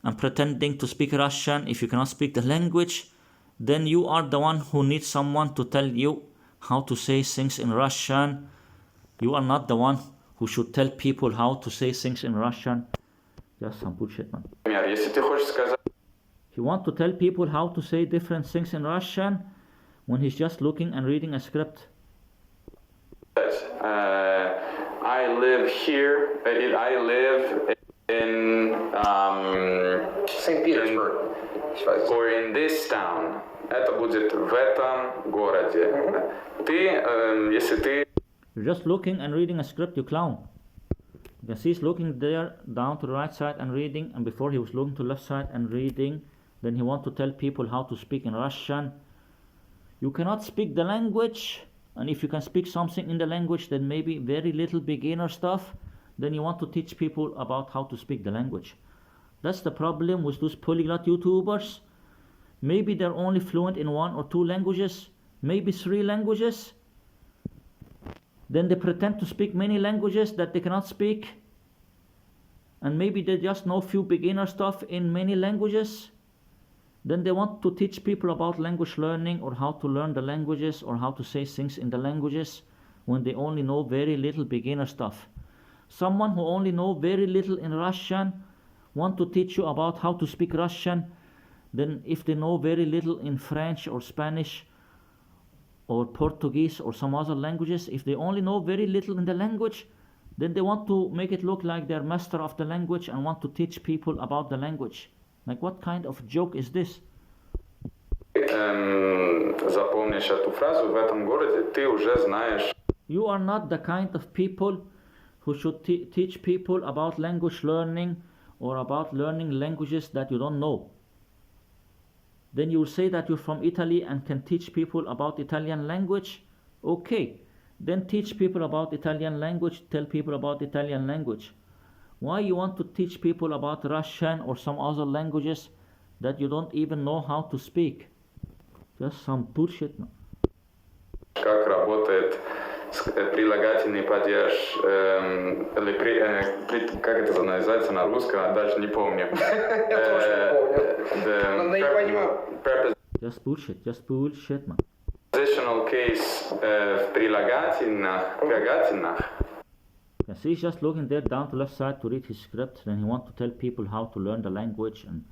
and pretending to speak Russian, if you cannot speak the language, then you are the one who needs someone to tell you how to say things in Russian. You are not the one who should tell people how to say things in Russian. Just some bullshit, man. если ты хочешь сказать, He wants to tell people how to say different things in Russian when he's just looking and reading a script. I live here, I live in St. Petersburg. or in this town. Это будет в этом городе. Ты, если ты You're just looking and reading a script, you clown. You can see he's looking there down to the right side and reading, and before he was looking to the left side and reading. Then he wants to tell people how to speak in Russian. You cannot speak the language, and if you can speak something in the language, then maybe very little beginner stuff, then you want to teach people about how to speak the language. That's the problem with those polyglot YouTubers. Maybe they're only fluent in 1 or 2 languages, maybe 3 languages. Then they pretend to speak many languages that they cannot speak. And maybe they just know few beginner stuff in many languages. Then they want to teach people about language learning or how to learn the languages or how to say things in the languages when they only know very little beginner stuff. Someone who only know very little in Russian want to teach you about how to speak Russian. Then if they know very little in French or Spanish or Portuguese or some other languages, if they only know very little in the language, then they want to make it look like they're master of the language and want to teach people about the language. Like, what kind of joke is this? запомнишь эту фразу в этом городе, ты уже знаешь. You are not the kind of people who should teach people about language learning or about learning languages that you don't know. Then you will say that you're from Italy and can teach people about Italian language. Okay, then teach people about Italian language, tell people about Italian language. Why you want to teach people about Russian or some other languages that you don't even know how to speak? Just some bullshit, man. Как работает прилагательный падеж как это называется на русском, даже не помню. Я тоже не помню. Но я понимаю. Just bullshit, man. Positional case в прилагательных. Yeah, see, he's just looking there down to left side to read his script, and he wants to tell people how to learn the language and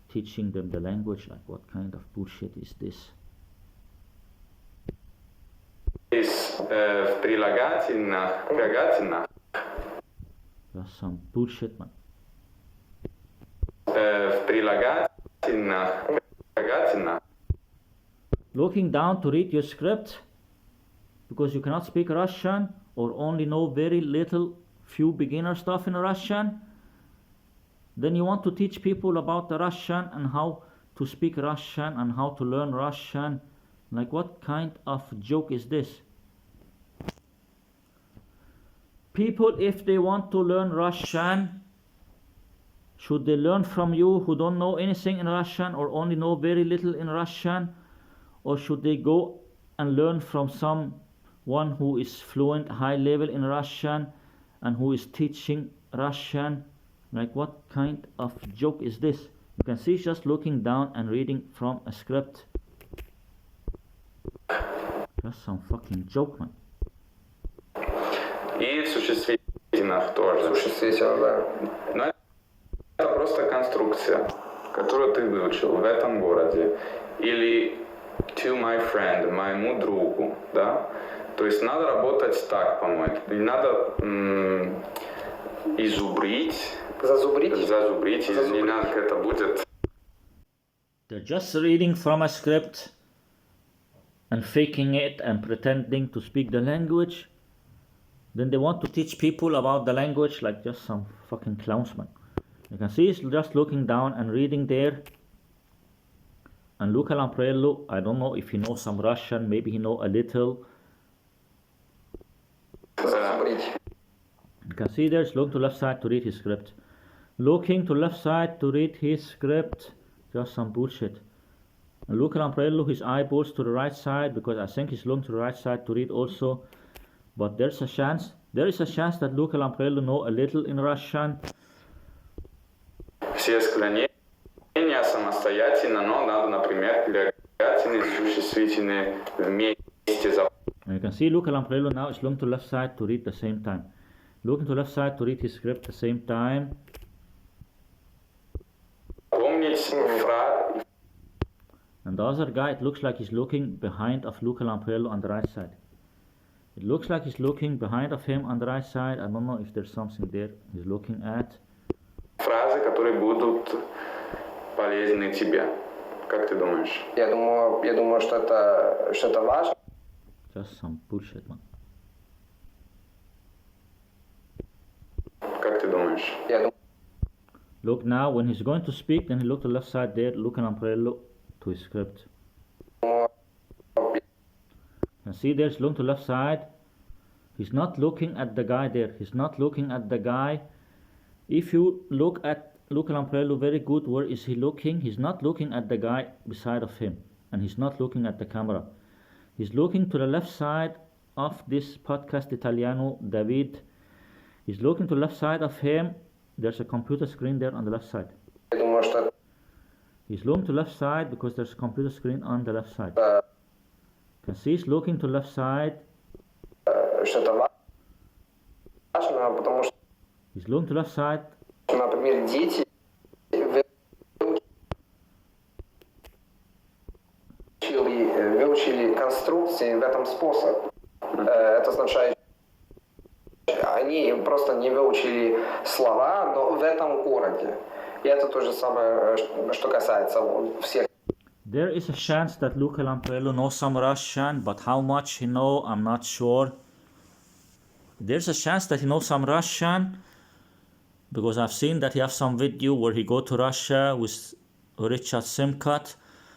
teaching them the language. Like, what kind of bullshit is this? В прилагательных. That's some bullshit, man. В прилагательных. Looking down to read your script because you cannot speak Russian or only know very little, few beginner stuff in Russian. Then you want to teach people about the Russian and how to speak Russian and how to learn Russian. Like, what kind of joke is this? People, if they want to learn Russian, should they learn from you who don't know anything in Russian or only know very little in Russian? Or should they go and learn from someone who is fluent, high level in Russian and who is teaching Russian? Like, what kind of joke is this? You can see just looking down and reading from a script. Just some fucking joke, man. И в существительных тоже. Существительных, да. Но это просто конструкция, которую ты выучил в этом городе. Или to my friend, моему другу, да? То есть надо работать так, по-моему. Не надо изубрить. Зазубрить, не надо, как это будет. They're just reading from a script and faking it and pretending to speak the language. Then they want to teach people about the language like just some fucking clowns, man. You can see he's just looking down and reading there. And Luca Lamprello, I don't know if he knows some Russian, maybe he knows a little. You can see there's looking to left side to read his script. Looking to left side to read his script. Just some bullshit. And Luca Lamprello, his eyeballs to the right side because I think he's looking to the right side to read also. But there is a chance that Luca Lamprello know a little in Russian. Все склонения самостоятельно, но надо, например, прилагательные и существительные вместе. And you can see Luca Lamprello now is looking to left side to read the same time. Looking to left side to read his script at the same time. And the other guy, it looks like he's looking behind of Luca Lamprello on the right side. It looks like he's looking behind of him on the right side. I don't know if there's something there he's looking at. Фразы, которые будут полезны тебе. Как ты думаешь? Я думаю, что это важно. Just some bullshit, man. Как ты думаешь? Look now, when he's going to speak, then he look to the left side there, Luca Lamprello to his script. And see there's looking to the left side. He's not looking at the guy there. He's not looking at the guy. If you look at Luca Lamprello very good, where is he looking? He's not looking at the guy beside of him. And he's not looking at the camera. He's looking to the left side of this Podcast Italiano, Davide. He's looking to the left side of him. There's a computer screen there on the left side. He's looking to the left side because there's a computer screen on the left side. You can see he's looking to the left side. He's looking to the left side. Например, дети выучили конструкции в этом способе. Это означает, они просто не выучили слова, но в этом городе. И это то же самое, что касается всех. There is a chance that Luca Lamprello knows some Russian, but how much he knows, I'm not sure. There's a chance that he knows some Russian, because I've seen that he has some video where he go to Russia with Richard Simcat.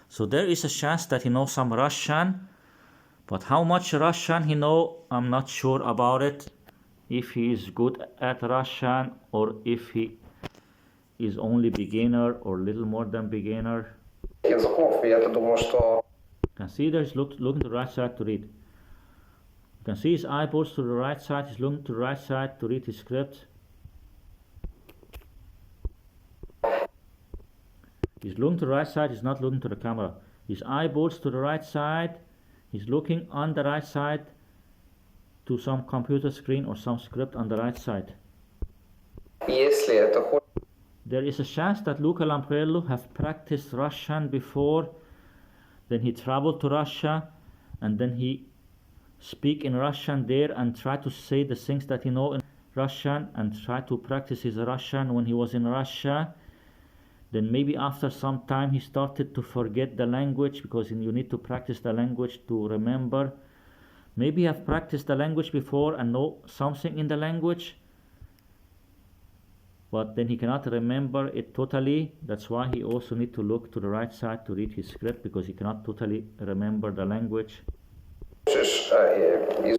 So there is a chance that he knows some Russian, but how much Russian he know, I'm not sure about it. If he is good at Russian or if he is only beginner or little more than beginner. Языков, и я думаю, что... You can see there's looking to the right side to read. You can see his eyeballs to the right side. He's looking to the right side to read his script. He's looking to the right side. He's not looking to the camera. His eyeballs to the right side. He's looking on the right side to some computer screen or some script on the right side. There is a chance that Luca Lamprello have practiced Russian before. Then he traveled to Russia and then he speak in Russian there and try to say the things that he know in Russian and try to practice his Russian when he was in Russia. Then maybe after some time he started to forget the language, because you need to practice the language to remember. Maybe he have practiced the language before and know something in the language, but then he cannot remember it totally. That's why he also need to look to the right side to read his script, because he cannot totally remember the language. You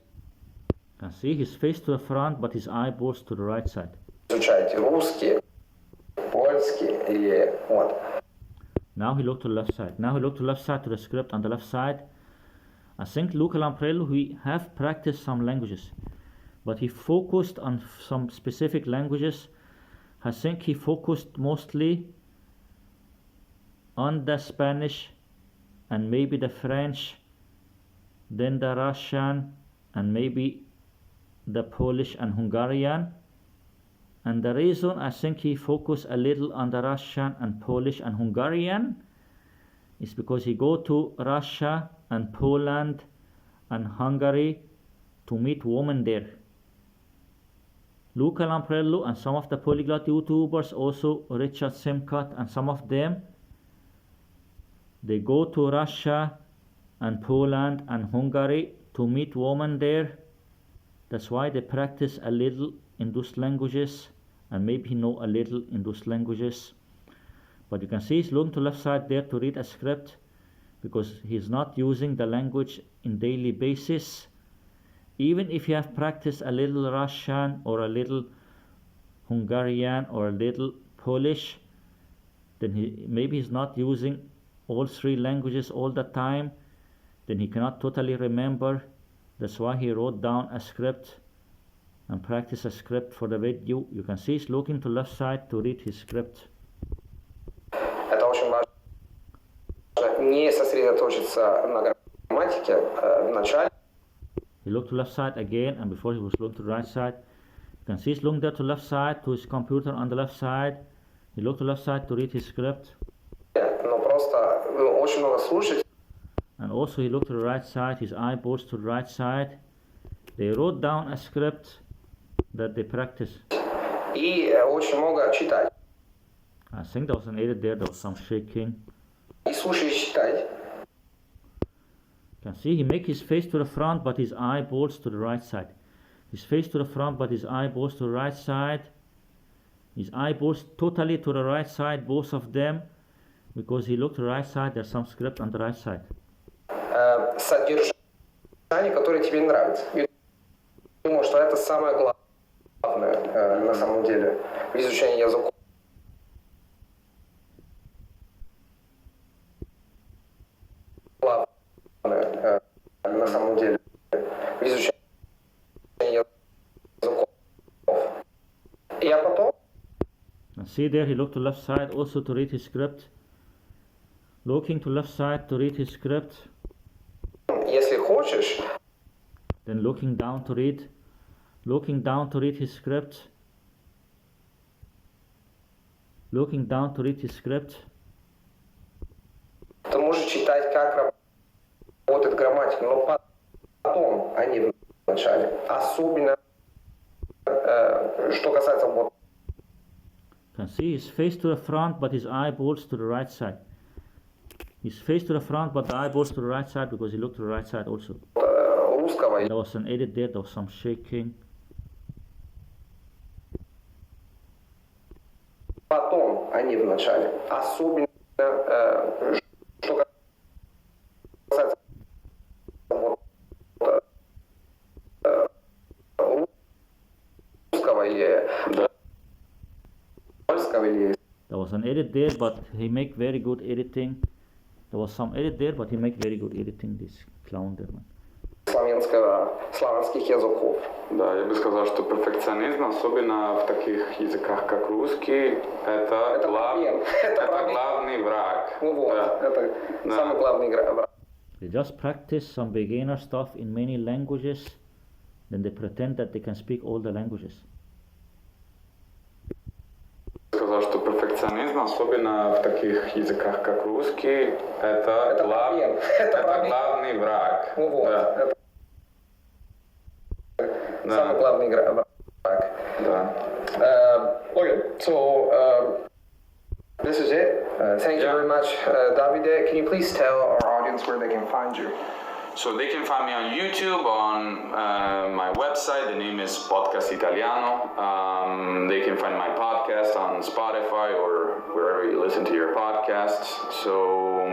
can see his face to the front, but his eyeballs to the right side. Now he looked to the left side. Now he looked to the left side to the script on the left side. I think Luca Lamprello, he have practiced some languages, but he focused on some specific languages. I think he focused mostly on the Spanish and maybe the French, then the Russian and maybe the Polish and Hungarian. And the reason I think he focused a little on the Russian and Polish and Hungarian is because he go to Russia and Poland and Hungary to meet women there. Luca Lamprello and some of the polyglot YouTubers, also Richard Simcott and some of them, they go to Russia and Poland and Hungary to meet women there. That's why they practice a little in those languages, and maybe know a little in those languages. But you can see he's looking to left side there to read a script, because he's not using the language in daily basis. Even if you have practiced a little Russian or a little Hungarian or a little Polish, then maybe he's not using all three languages all the time, then he cannot totally remember. That's why he wrote down a script and practice a script for the video. You can see he's looking to left side to read his script. Это очень важно. Не сосредоточиться на грамматике в начале. He looked to left side again, and before he was looking to the right side. You can see he's looking there to left side to his computer on the left side. He looked to left side to read his script. Но просто очень много слушать. And also he looked to the right side, his eyeballs to the right side. They wrote down a script that they practice. И очень много читать. I think there was an edit there, there was some shaking. И слушать и читать. You can see he make his face to the front, but his eyeballs to the right side. His face to the front, but his eyeballs to the right side. His eyeballs totally to the right side, both of them, because he looked to the right side, there's some script on the right side. Содержание, которое тебе нравится. Я думаю, что это самое главное на самом деле в изучении языков. Главное на самом деле в изучении языков. И а потом. And see there, he looked to left side also to read his script. Looking to left side to read his script. Если хочешь. Then looking down to read his script. Looking down to read his script. Ты можешь читать, как работает грамматика, но потом, а не в начале. Особенно, что касается вот. You can see his face to the front, but his eyeballs to the right side. His face to the front, but the eyeballs to the right side, because he looked to the right side also. There was an edit there, there was some shaking. Потом, а не в начале. Особенно, что касается вот, русского или польского или. There was an edit there, but he make very good editing. There was some edit there, but he make very good editing, this clown there, man. славянских языков. Да, я бы сказал, что перфекционизм, особенно в таких языках, как русский, это главный враг. Ну вот, это самый главный враг. They just practice some beginner stuff in many languages, then they pretend that they can speak all the languages. Сказал, что перфекционизм, особенно в таких языках, как русский, это главный враг. Ну вот, это самый главный враг. Да. Okay, so this is it. Thank you very much, Davide. Can you please tell our audience where they can find you? So they can find me on YouTube, on my website. The name is Podcast Italiano. They can find my podcast on Spotify or wherever you listen to your podcasts. So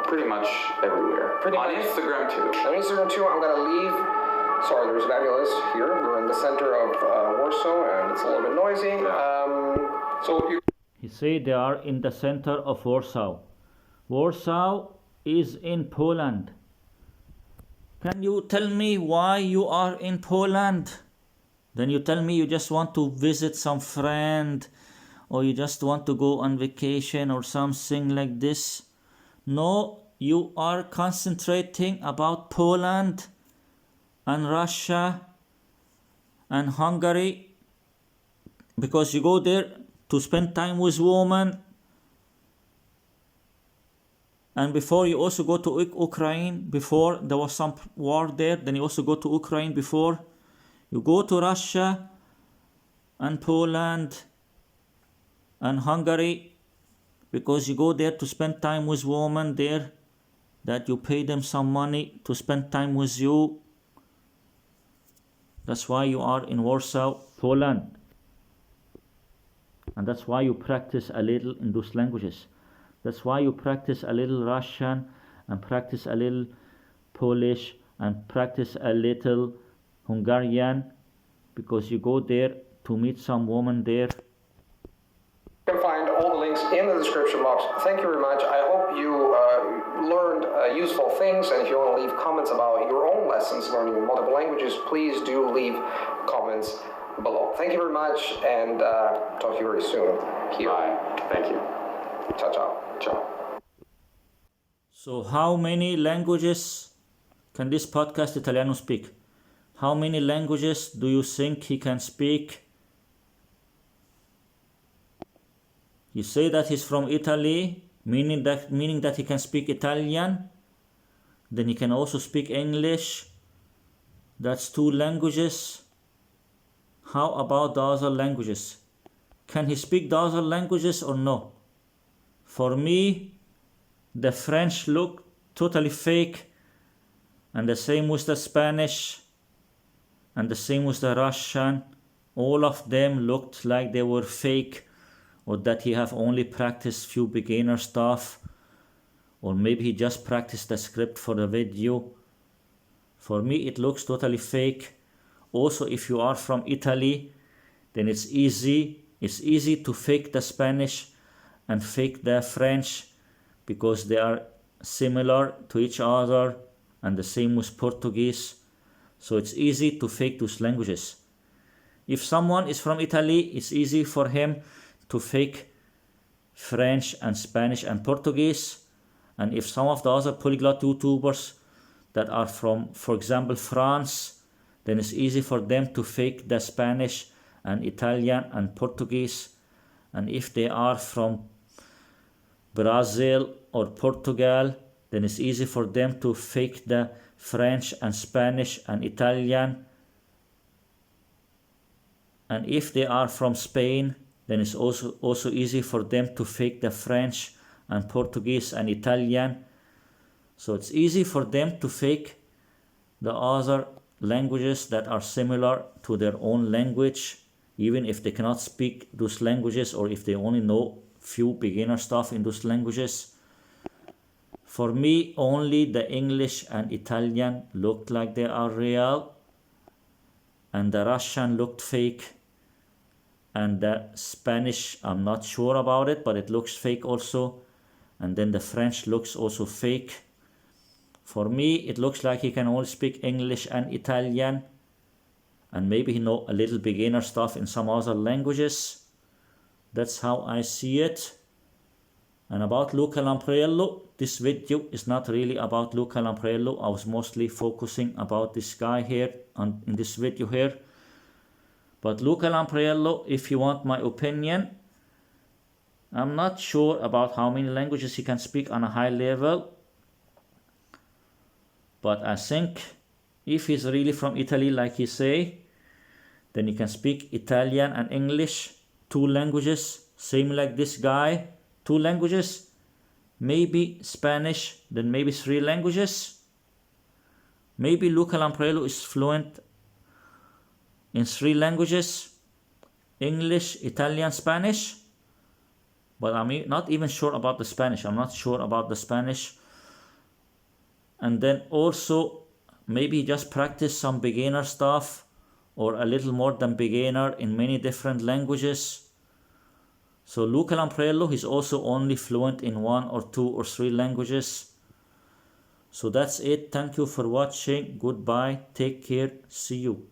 pretty much everywhere. On Instagram too. On Instagram too. I'm gonna leave. Sorry, there's Fabulous here. We're in the center of Warsaw, and it's a little bit noisy. He said they are in the center of Warsaw. Warsaw is in Poland. Can you tell me why you are in Poland? Then you tell me you just want to visit some friend, or you just want to go on vacation or something like this. No, you are concentrating about Poland and Russia and Hungary, because you go there to spend time with women, and before you also go to Ukraine. Before there was some war there, then you also go to Ukraine. Before you go to Russia and Poland and Hungary, because you go there to spend time with women there, that you pay them some money to spend time with you. That's why you are in Warsaw, Poland. And that's why you practice a little in those languages. That's why you practice a little Russian and practice a little Polish and practice a little Hungarian, because you go there to meet some woman there. You can find all the links in the description box. Thank you very much. I hope you learned useful things, and if you want to leave comments about your own lessons learning multiple languages, please do leave comments below. Thank you very much, and talk to you very soon. Here. Bye. Thank you. Ciao, ciao. Ciao. So how many languages can this podcast Italiano speak? How many languages do you think he can speak? You say that he's from Italy, meaning that he can speak Italian. Then he can also speak English. That's 2 languages. How about the other languages? Can he speak the other languages or no? For me, the French look totally fake, and the same with the Spanish, and the same with the Russian. All of them looked like they were fake, or that he have only practiced few beginner stuff, or maybe he just practiced the script for the video. For me, it looks totally fake. Also, if you are from Italy, then it's easy to fake the Spanish and fake the French, because they are similar to each other, and the same with Portuguese. So it's easy to fake those languages. If someone is from Italy, it's easy for him to fake French and Spanish and Portuguese. And if some of the other polyglot YouTubers that are from, for example, France, then it's easy for them to fake the Spanish and Italian and Portuguese. And if they are from Brazil or Portugal, then it's easy for them to fake the French and Spanish and Italian. And if they are from Spain, then it's also easy for them to fake the French and Portuguese and Italian. So it's easy for them to fake the other languages that are similar to their own language, even if they cannot speak those languages, or if they only know few beginner stuff in those languages. For me, only the English and Italian looked like they are real, and the Russian looked fake, and the Spanish, I'm not sure about it, but it looks fake also, and then the French looks also fake. For me, it looks like he can only speak English and Italian, and maybe he know a little beginner stuff in some other languages. That's how I see it. And about Luca Lampriello, this video is not really about Luca Lampriello. I was mostly focusing about this guy here in this video here. But Luca Lampriello, if you want my opinion, I'm not sure about how many languages he can speak on a high level. But I think if he's really from Italy, like he say, then he can speak Italian and English, 2 languages, same like this guy, 2 languages, maybe Spanish, then maybe 3 languages. Maybe Luca Lampriello is fluent in 3 languages, English, Italian, Spanish. But I'm not even sure about the Spanish. I'm not sure about the Spanish. And then also, maybe just practice some beginner stuff or a little more than beginner in many different languages. So Luca Lampriello is also only fluent in 1 or 2 or 3 languages. So that's it. Thank you for watching. Goodbye. Take care. See you.